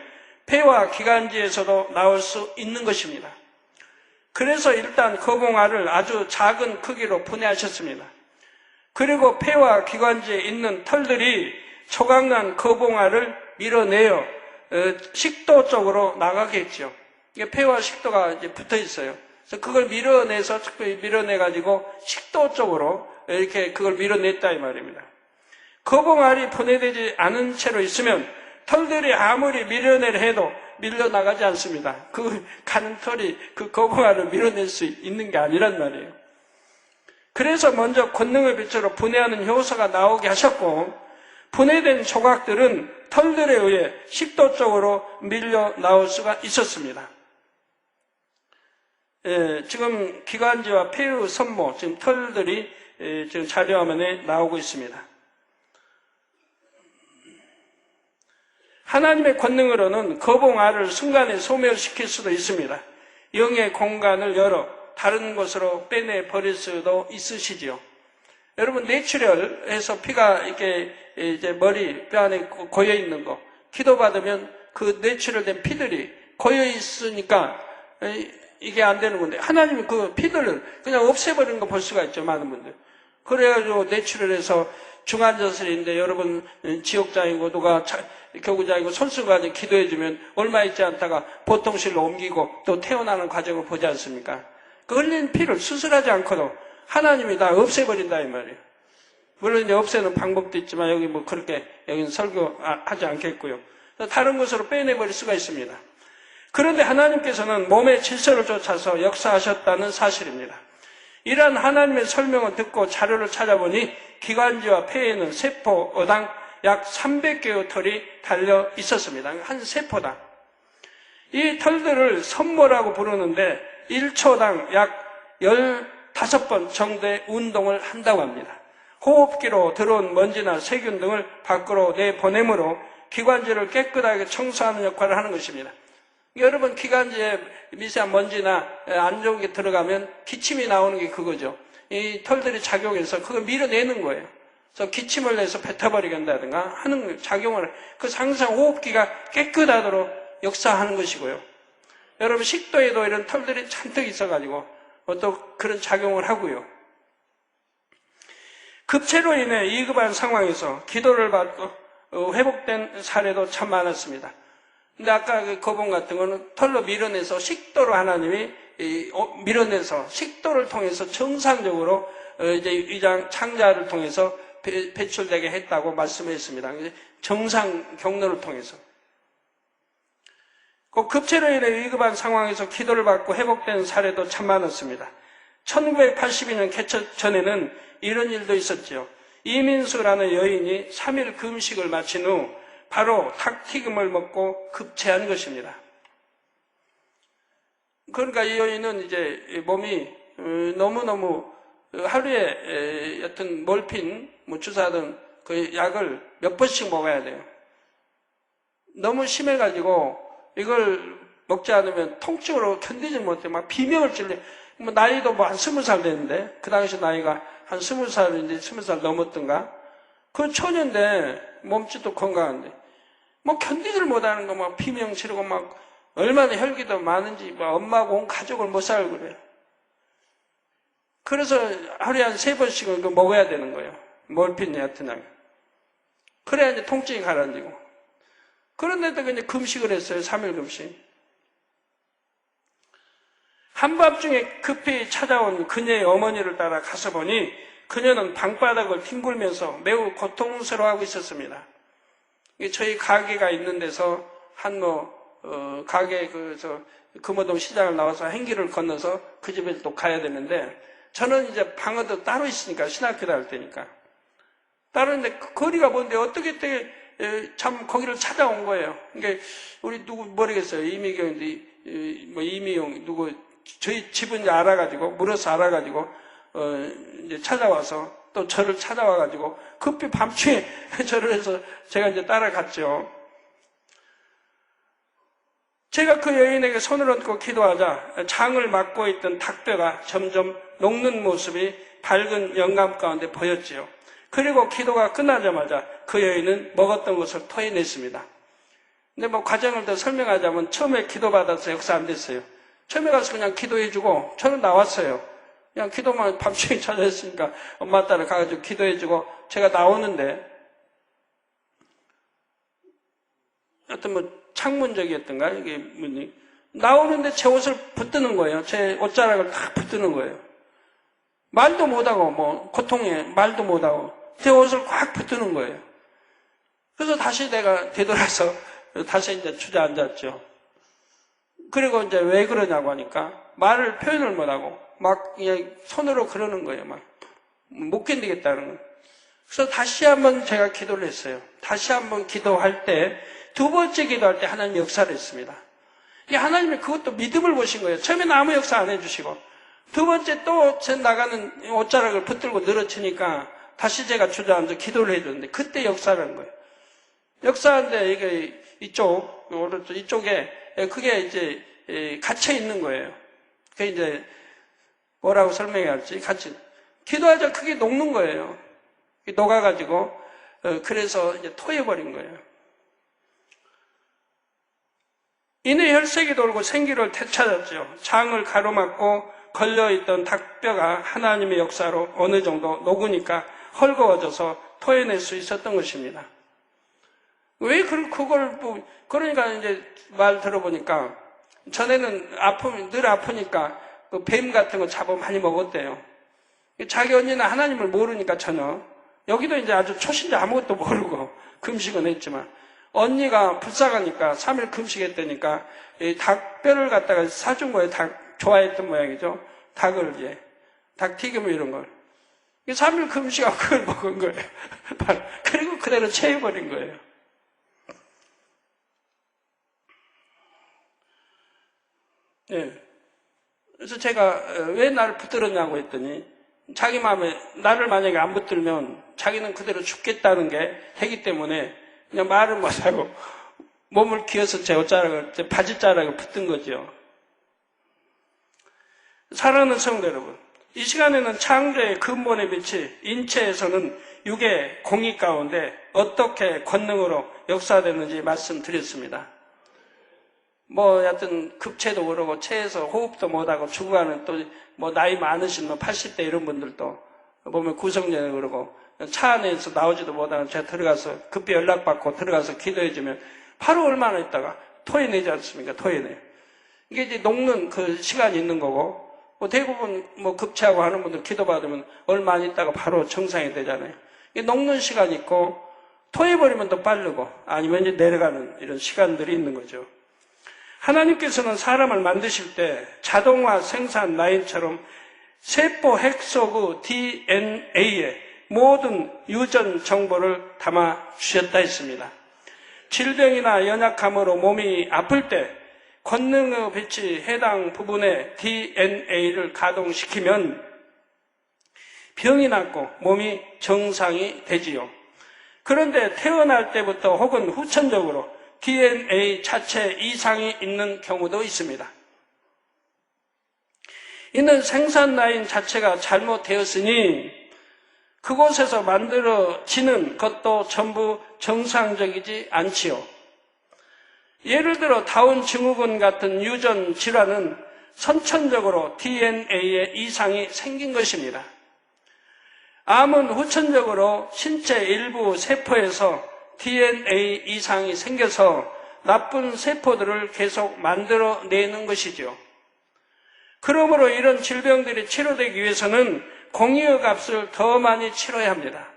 폐와 기관지에서도 나올 수 있는 것입니다. 그래서 일단 거봉알을 아주 작은 크기로 분해하셨습니다. 그리고 폐와 기관지에 있는 털들이 초강난 거봉알을 밀어내어 식도 쪽으로 나가게 했죠. 이게 폐와 식도가 이제 붙어 있어요. 그래서 그걸 밀어내가지고 식도 쪽으로 이렇게 그걸 밀어냈다 이 말입니다. 거봉알이 분해되지 않은 채로 있으면 털들이 아무리 밀어내려 해도 밀려나가지 않습니다. 그 가는 털이 그 거봉알을 밀어낼 수 있는 게 아니란 말이에요. 그래서 먼저 권능의 빛으로 분해하는 효소가 나오게 하셨고 분해된 조각들은 털들에 의해 식도 쪽으로 밀려 나올 수가 있었습니다. 지금 기관지와 폐의 선모, 지금 털들이 지금 자료화면에 나오고 있습니다. 하나님의 권능으로는 거봉알을 순간에 소멸시킬 수도 있습니다. 영의 공간을 열어 다른 곳으로 빼내 버릴 수도 있으시지요. 여러분, 뇌출혈해서 피가 이렇게 이제 머리 뼈 안에 고여 있는 거, 기도받으면 그 뇌출혈된 피들이 고여 있으니까 이게 안 되는 건데, 하나님이 그 피들을 그냥 없애버리는 거 볼 수가 있죠, 많은 분들. 그래가지고 뇌출혈해서 중환자실인데 여러분 지옥장이고 누가 교구장이고 손수가지 기도해주면 얼마 있지 않다가 보통실로 옮기고 또 태어나는 과정을 보지 않습니까? 그 흘린 피를 수술하지 않고도 하나님이 다 없애버린다 이 말이에요. 물론 이제 없애는 방법도 있지만 여기 뭐 그렇게 여기는 설교하지 않겠고요. 다른 곳으로 빼내버릴 수가 있습니다. 그런데 하나님께서는 몸의 질서를 쫓아서 역사하셨다는 사실입니다. 이러한 하나님의 설명을 듣고 자료를 찾아보니 기관지와 폐에는 세포당 약 300개의 털이 달려 있었습니다. 한 세포당. 이 털들을 선모라고 부르는데 1초당 약 15번 정도의 운동을 한다고 합니다. 호흡기로 들어온 먼지나 세균 등을 밖으로 내보내므로 기관지를 깨끗하게 청소하는 역할을 하는 것입니다. 여러분, 기관지에 미세한 먼지나 안 좋은 게 들어가면 기침이 나오는 게 그거죠. 이 털들이 작용해서 그걸 밀어내는 거예요. 그래서 기침을 내서 뱉어버리겠다든가 하는 작용을, 그래서 항상 호흡기가 깨끗하도록 역사하는 것이고요. 여러분, 식도에도 이런 털들이 잔뜩 있어가지고 또 그런 작용을 하고요. 급체로 인해 위급한 상황에서 기도를 받고 회복된 사례도 참 많았습니다. 근데 아까 그 거봉 같은 거는 털로 밀어내서 식도로 하나님이 밀어내서 식도를 통해서 정상적으로 이제 위장 창자를 통해서 배출되게 했다고 말씀했습니다. 정상 경로를 통해서. 그 급체로 인해 위급한 상황에서 기도를 받고 회복된 사례도 참 많았습니다. 1982년 개최 전에는 이런 일도 있었죠. 이민수라는 여인이 3일 금식을 마친 후 바로 닭튀김을 먹고 급체한 것입니다. 그러니까 이 여인은 이제 몸이 너무너무 하루에 여튼 몰핀, 주사든 그 약을 몇 번씩 먹어야 돼요. 너무 심해가지고 이걸 먹지 않으면 통증으로 견디지 못해. 막 비명을 질러. 뭐 나이도 뭐 한 20살 됐는데, 그 당시 나이가 한 20살인지 20살 넘었던가? 그 초년인데, 몸짓도 건강한데, 뭐 견디질 못하는 거 막 비명 지르고 막 얼마나 혈기도 많은지 막 엄마하고 온 가족을 못 살고 그래요. 그래서 하루에 한 3번씩은 이거 먹어야 되는 거예요. 몰핀 얕은 약. 그래야 이제 통증이 가라앉고. 그런데도 이제 금식을 했어요. 3일 금식. 한밤중에 급히 찾아온 그녀의 어머니를 따라 가서 보니 그녀는 방바닥을 뒹굴면서 매우 고통스러워하고 있었습니다. 저희 가게가 있는 데서 가게 금호동 시장을 나와서 행길을 건너서 그 집에 또 가야 되는데 저는 이제 방어도 따로 있으니까 신학교 다닐 때니까 따로 있는데 거리가 먼데 어떻게 참 거기를 찾아온 거예요. 그러니까 우리 누구 모르겠어요. 이미경인데 이미용 누구 저희 집은 이제 알아가지고 물어서 알아가지고 이제 찾아와서 또 저를 찾아와가지고 급히 밤중에 저를 해서 제가 이제 따라갔죠. 제가 그 여인에게 손을 얹고 기도하자 장을 막고 있던 닭뼈가 점점 녹는 모습이 밝은 영감 가운데 보였지요. 그리고 기도가 끝나자마자 그 여인은 먹었던 것을 토해냈습니다. 근데 뭐 과정을 더 설명하자면 처음에 기도받아서 역사 안 됐어요. 처음에 가서 그냥 기도해주고 저는 나왔어요. 그냥 기도만 밤중에 찾아했으니까 엄마 따라 가가지고 기도해주고 제가 나오는데 어떤 뭐 창문적이었던가 이게 문이 나오는데 제 옷을 붙드는 거예요. 제 옷자락을 딱 붙드는 거예요. 말도 못하고 뭐 고통에 말도 못하고 제 옷을 꽉 붙드는 거예요. 그래서 다시 내가 되돌아서 다시 이제 주저앉았죠. 그리고 이제 왜 그러냐고 하니까 말을 표현을 못하고 막 그냥 손으로 그러는 거예요. 막 못 견디겠다는 거예요. 그래서 다시 한번 제가 기도를 했어요. 다시 한번 기도할 때 두 번째 기도할 때 하나님 역사를 했습니다. 이 하나님이 그것도 믿음을 보신 거예요. 처음에는 아무 역사 안 해주시고 두 번째 또 제 나가는 옷자락을 붙들고 늘어치니까 다시 제가 주저앉아 기도를 해줬는데 그때 역사를 한 거예요. 역사하는데 이게 이쪽에 그게 이제 갇혀 있는 거예요. 그게 이제 뭐라고 설명해야 할지 같이 기도하자 그게 녹는 거예요. 녹아가지고 그래서 이제 토해버린 거예요. 이내 혈색이 돌고 생기를 되찾았죠. 장을 가로막고 걸려있던 닭뼈가 하나님의 역사로 어느 정도 녹으니까 헐거워져서 토해낼 수 있었던 것입니다. 왜 그걸 그러니까 이제 말 들어보니까 전에는 늘 아프니까 그 뱀 같은 거 잡아 많이 먹었대요. 자기 언니는 하나님을 모르니까 전혀 여기도 이제 아주 초신자 아무것도 모르고 금식은 했지만 언니가 불쌍하니까 3일 금식했다니까 이 닭뼈를 갖다가 사준 거예요. 닭 좋아했던 모양이죠. 닭을 이제 닭튀김 이런 걸 3일 금식하고 그걸 먹은 거예요. 그리고 그대로 체해버린 거예요. 예. 그래서 제가 왜 나를 붙들었냐고 했더니 자기 마음에 나를 만약에 안 붙들면 자기는 그대로 죽겠다는 게 되기 때문에 그냥 말을 못하고 몸을 기어서 제 옷자락을, 제 바지자락을 붙든 거죠. 사랑하는 성도 여러분, 이 시간에는 창조의 근본의 빛이 인체에서는 육의 공의 가운데 어떻게 권능으로 역사되는지 말씀드렸습니다. 여하튼 급체도 그러고 체해서 호흡도 못하고 죽어가는 또 나이 많으신 80대 이런 분들도 보면 구성년에 그러고 차 안에서 나오지도 못하는 제가 들어가서 급히 연락받고 들어가서 기도해주면 바로 얼마나 있다가 토해내지 않습니까? 토해내요. 이게 이제 녹는 그 시간이 있는 거고 대부분 급체하고 하는 분들 기도받으면 얼마 안 있다가 바로 정상이 되잖아요. 이게 녹는 시간이 있고 토해버리면 더 빠르고 아니면 이제 내려가는 이런 시간들이 있는 거죠. 하나님께서는 사람을 만드실 때 자동화 생산 라인처럼 세포 핵 속의 DNA에 모든 유전 정보를 담아 주셨다 했습니다. 질병이나 연약함으로 몸이 아플 때 권능의 빛이 해당 부분의 DNA를 가동시키면 병이 낫고 몸이 정상이 되지요. 그런데 태어날 때부터 혹은 후천적으로 DNA 자체 이상이 있는 경우도 있습니다. 이는 생산 라인 자체가 잘못되었으니 그곳에서 만들어지는 것도 전부 정상적이지 않지요. 예를 들어 다운 증후군 같은 유전 질환은 선천적으로 DNA에 이상이 생긴 것입니다. 암은 후천적으로 신체 일부 세포에서 DNA 이상이 생겨서 나쁜 세포들을 계속 만들어내는 것이죠. 그러므로 이런 질병들이 치료되기 위해서는 공의의 값을 더 많이 치러야 합니다.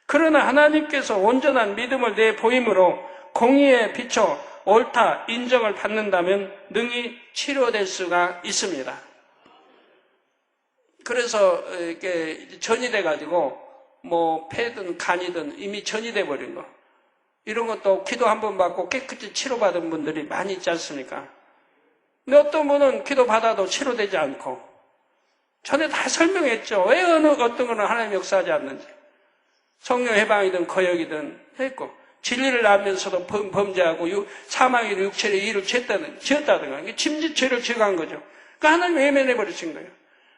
그러나 하나님께서 온전한 믿음을 내보임으로 공의에 비춰 옳다 인정을 받는다면 능히 치료될 수가 있습니다. 그래서 이렇게 전이 돼가지고 폐든 간이든 이미 전이 돼버린 거, 이런 것도 기도 한 번 받고 깨끗이 치료받은 분들이 많이 있지 않습니까? 근데 어떤 분은 기도 받아도 치료되지 않고, 전에 다 설명했죠. 왜 어떤 거는 하나님 역사하지 않는지. 성령 해방이든 거역이든 했고, 진리를 알면서도 범죄하고 사망의 육체의 일을 지었다든가, 침짓 죄를 지어간 거죠. 그러니까 하나님 외면해버리신 거예요.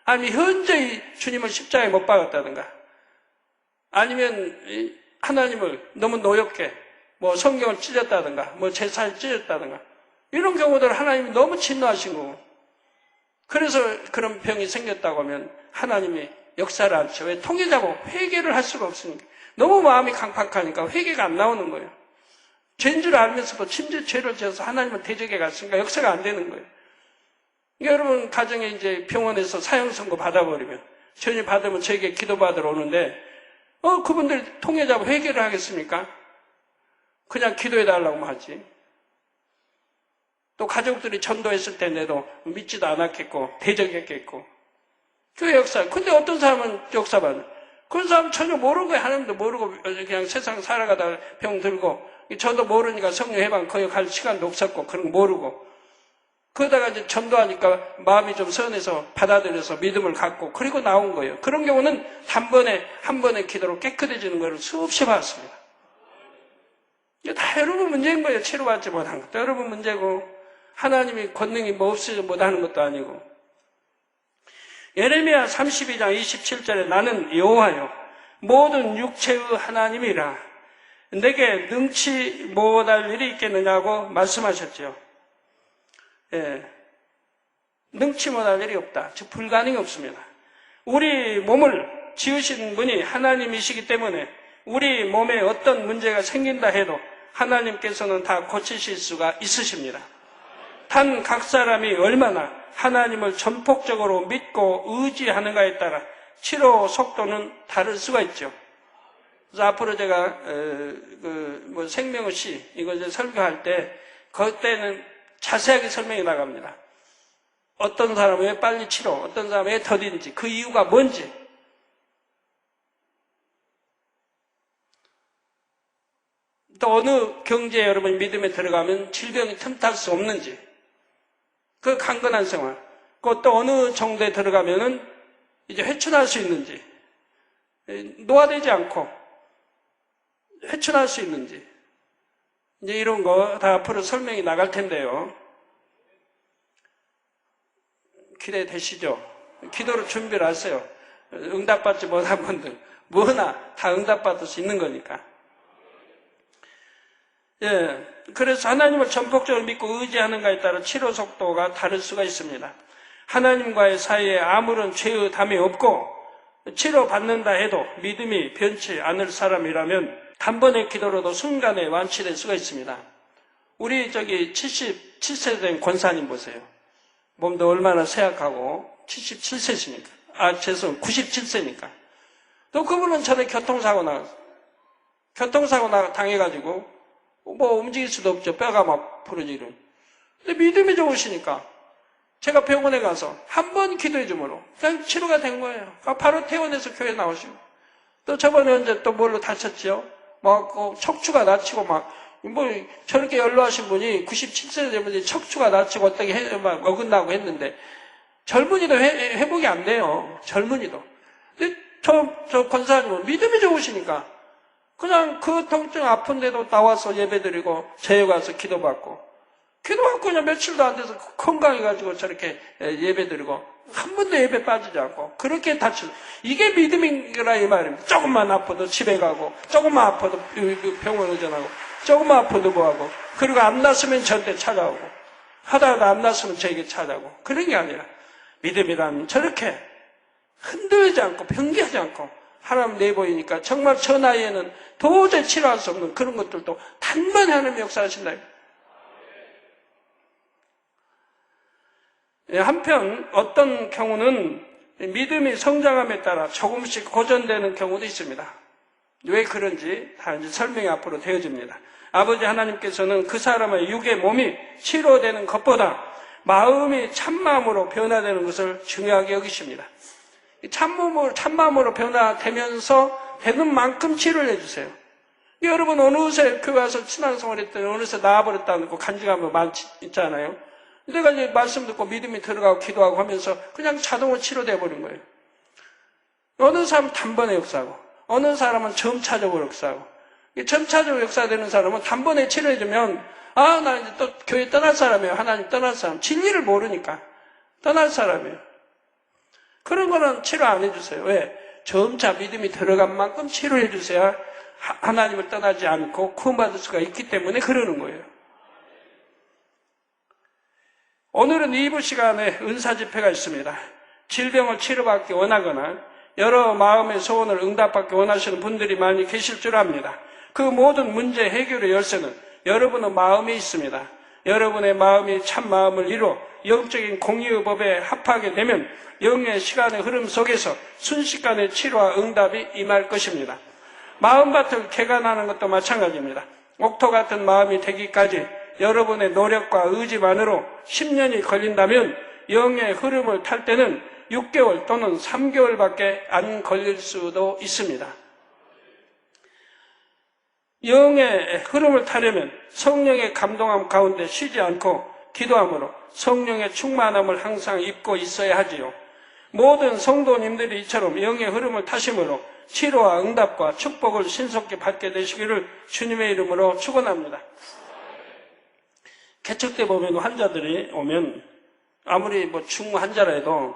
아니면 현저히 주님을 십자가에 못 박았다든가, 아니면 하나님을 너무 노엽게 성경을 찢었다든가, 제사를 찢었다든가, 이런 경우들 하나님이 너무 진노하신 거고, 그래서 그런 병이 생겼다고 하면 하나님이 역사를 않죠. 왜? 통해자고 회개를 할 수가 없으니까. 너무 마음이 강팍하니까 회개가 안 나오는 거예요. 죄인 줄 알면서도 침짓 죄를 지어서 하나님을 대적해 갔으니까 역사가 안 되는 거예요. 여러분 가정에 이제 병원에서 사형 선고 받아버리면, 전이 받으면 저에게 기도받으러 오는데, 그분들 통해자고 회개를 하겠습니까? 그냥 기도해달라고 하지. 또 가족들이 전도했을 때에도 믿지도 않았겠고 대적했겠고, 교회 역사. 근데 어떤 사람은 역사받아요. 그런 사람은 전혀 모르는 거예요. 하나님도 모르고 그냥 세상 살아가다가 병 들고, 저도 모르니까 성령 해방 거의 갈 시간도 없었고 그런 거 모르고, 그러다가 이제 전도하니까 마음이 좀 서운해서 받아들여서 믿음을 갖고 그리고 나온 거예요. 그런 경우는 한 번의 기도로 깨끗해지는 것을 수없이 봤습니다. 이게 다 여러분 문제인 거예요. 치료받지 못한 것도 여러분 문제고, 하나님이 권능이 없이 못하는 것도 아니고. 예레미야 32장 27절에 나는 여호와요 모든 육체의 하나님이라 내게 능치 못할 일이 있겠느냐고 말씀하셨죠. 예, 능치 못할 일이 없다. 즉 불가능이 없습니다. 우리 몸을 지으신 분이 하나님이시기 때문에 우리 몸에 어떤 문제가 생긴다 해도 하나님께서는 다 고치실 수가 있으십니다. 단 각 사람이 얼마나 하나님을 전폭적으로 믿고 의지하는가에 따라 치료 속도는 다를 수가 있죠. 그래서 앞으로 제가 생명의 시 이걸 설교할 때 그때는 자세하게 설명이 나갑니다. 어떤 사람은 왜 빨리 치료, 어떤 사람은 왜 더딘지, 그 이유가 뭔지. 또 어느 경제에 여러분 믿음에 들어가면 질병이 틈탈 수 없는지, 그 강건한 생활, 또 어느 정도에 들어가면은 이제 회춘할 수 있는지, 노화되지 않고 회춘할 수 있는지, 이제 이런 거 다 앞으로 설명이 나갈 텐데요. 기대되시죠? 기도로 준비를 하세요. 응답받지 못한 분들, 뭐나 다 응답받을 수 있는 거니까. 예, 그래서 하나님을 전폭적으로 믿고 의지하는가에 따라 치료 속도가 다를 수가 있습니다. 하나님과의 사이에 아무런 죄의 담이 없고 치료받는다 해도 믿음이 변치 않을 사람이라면 단번의 기도로도 순간에 완치될 수가 있습니다. 우리 77세 된 권사님 보세요. 몸도 얼마나 쇠약하고 77세십니까? 97세니까. 또 그분은 전에 교통사고 당해가지고 뭐 움직일 수도 없죠. 뼈가 막 부러지는. 근데 믿음이 좋으시니까 제가 병원에 가서 한 번 기도해 주므로 그냥 치료가 된 거예요. 바로 퇴원해서 교회 나오시고. 또 저번에 언제 또 뭘로 다쳤지요? 막 척추가 다치고 막 뭐 저렇게 연로하신 분이 97세 된 분이 척추가 다치고 어떻게 막 어긋나고 했는데 젊은이도 회복이 안 돼요. 젊은이도. 근데 저 권사님은 믿음이 좋으시니까 그냥 그 통증 아픈데도 나와서 예배드리고 제에 가서 기도받고 그냥 며칠도 안 돼서 건강해가지고 저렇게 예배드리고 한 번도 예배 빠지지 않고 그렇게 다치고 이게 믿음이라 이 말입니다. 조금만 아파도 집에 가고 조금만 아파도 병원 의전하고 조금만 아파도 뭐하고 그리고 안 났으면 저한테 찾아오고 하다가 안 났으면 저에게 찾아오고 그런 게 아니라 믿음이라면 저렇게 흔들리지 않고 변기하지 않고 하나님 내보이니까 정말 저 나이에는 도저히 치료할 수 없는 그런 것들도 단번에 하나님 역사하신다. 한편 어떤 경우는 믿음이 성장함에 따라 조금씩 고전되는 경우도 있습니다. 왜 그런지 다 이제 설명이 앞으로 되어집니다. 아버지 하나님께서는 그 사람의 육의 몸이 치료되는 것보다 마음이 참마음으로 변화되는 것을 중요하게 여기십니다. 참마음으로 변화되면서 되는 만큼 치료를 해주세요. 여러분 어느새 교회 와서 신앙생활 했더니 어느새 나아버렸다는 거 간증하면 많지 있잖아요. 내가 이제 말씀 듣고 믿음이 들어가고 기도하고 하면서 그냥 자동으로 치료되어 버린 거예요. 어느 사람은 단번에 역사하고 어느 사람은 점차적으로 역사하고 점차적으로 역사되는 사람은 단번에 치료해주면 나 이제 또 교회 떠날 사람이에요. 하나님 떠날 사람. 진리를 모르니까 떠날 사람이에요. 그런 거는 치료 안 해주세요. 왜? 점차 믿음이 들어간 만큼 치료해 주셔야 하나님을 떠나지 않고 구원받을 수가 있기 때문에 그러는 거예요. 오늘은 2부 시간에 은사 집회가 있습니다. 질병을 치료받기 원하거나 여러 마음의 소원을 응답받기 원하시는 분들이 많이 계실 줄 압니다. 그 모든 문제 해결의 열쇠는 여러분의 마음에 있습니다. 여러분의 마음이 참 마음을 이루어 영적인 공의의 법에 합하게 되면 영의 시간의 흐름 속에서 순식간에 치료와 응답이 임할 것입니다. 마음밭을 개간하는 것도 마찬가지입니다. 옥토 같은 마음이 되기까지 여러분의 노력과 의지만으로 10년이 걸린다면 영의 흐름을 탈 때는 6개월 또는 3개월밖에 안 걸릴 수도 있습니다. 영의 흐름을 타려면 성령의 감동함 가운데 쉬지 않고 기도함으로 성령의 충만함을 항상 입고 있어야 하지요. 모든 성도님들이 이처럼 영의 흐름을 타심으로 치료와 응답과 축복을 신속히 받게 되시기를 주님의 이름으로 축원합니다. 개척 때 보면 환자들이 오면 아무리 중환자라 해도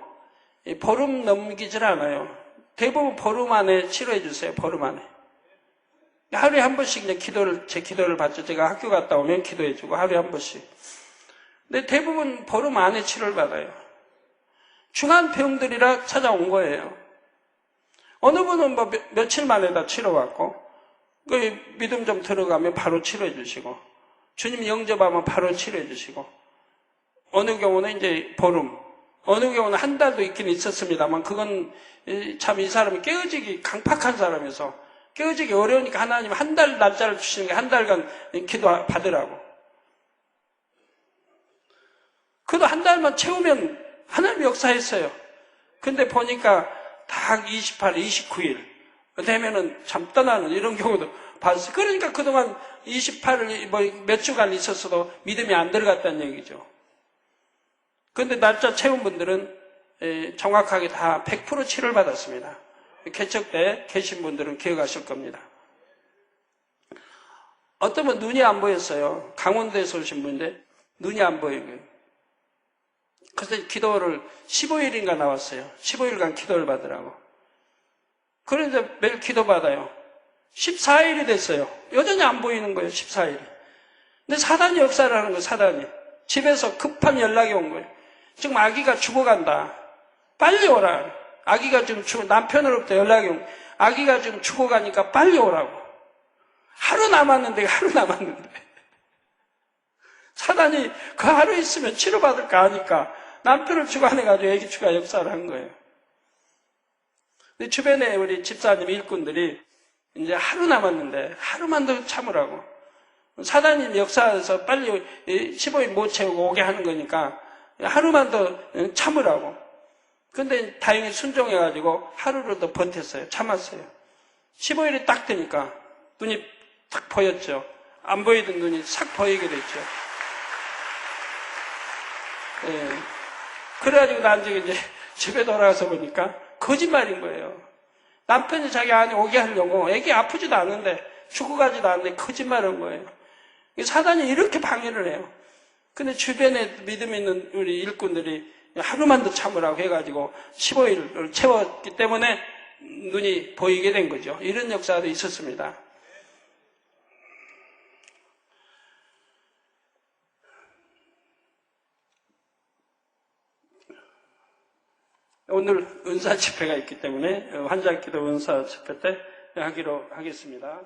보름 넘기질 않아요. 대부분 보름 안에 치료해 주세요. 보름 안에. 하루에 한 번씩 이제 제 기도를 받죠. 제가 학교 갔다 오면 기도해 주고 하루에 한 번씩. 근데 대부분 보름 안에 치료를 받아요. 중한 병들이라 찾아온 거예요. 어느 분은 며칠 만에 다 치료받고, 그 믿음 좀 들어가면 바로 치료해 주시고, 주님 영접하면 바로 치료해 주시고, 어느 경우는 이제 보름, 어느 경우는 한 달도 있긴 있었습니다만, 그건 참 이 사람이 깨어지기 강팍한 사람이어서, 깨어지기 어려우니까 하나님 한 달 날짜를 주시는 게 한 달간 기도 받으라고. 그래도 한 달만 채우면 하나님 역사했어요. 근데 보니까 딱 28, 29일 되면은 참 떠나는 이런 경우도 봤어요. 그러니까 그동안 28일 몇 주간 있었어도 믿음이 안 들어갔다는 얘기죠. 근데 날짜 채운 분들은 정확하게 다 100% 치료를 받았습니다. 개척 때 계신 분들은 기억하실 겁니다. 어떤 분 눈이 안 보였어요. 강원도에서 오신 분인데 눈이 안 보이고요. 그래서 기도를 15일인가 나왔어요. 15일간 기도를 받으라고. 그런데 매일 기도 받아요. 14일이 됐어요. 여전히 안 보이는 거예요. 14일이. 근데 사단이 역사를 하는 거예요. 사단이. 집에서 급한 연락이 온 거예요. 지금 아기가 죽어간다. 빨리 오라. 아기가 지금 남편으로부터 연락이 온 거예요. 아기가 지금 죽어가니까 빨리 오라고. 하루 남았는데. 사단이 그 하루 있으면 치료받을까 하니까 남편을 주관해가지고 애기 추가 역사를 한 거예요. 근데 주변에 우리 집사님 일꾼들이 이제 하루 남았는데 하루만 더 참으라고. 사단이 역사에서 빨리 15일 못 채우고 오게 하는 거니까 하루만 더 참으라고. 근데 다행히 순종해가지고 하루를 더 버텼어요. 참았어요. 15일이 딱 되니까 눈이 탁 보였죠. 안 보이던 눈이 싹 보이게 됐죠. 예. 그래가지고 나중에 이제 집에 돌아가서 보니까 거짓말인 거예요. 남편이 자기 아내 오게 하려고 애기 아프지도 않은데 죽어가지도 않는데 거짓말한 거예요. 사단이 이렇게 방해를 해요. 근데 주변에 믿음 있는 우리 일꾼들이 하루만 더 참으라고 해가지고 15일을 채웠기 때문에 눈이 보이게 된 거죠. 이런 역사도 있었습니다. 오늘 은사 집회가 있기 때문에 환자기도 은사 집회 때 하기로 하겠습니다.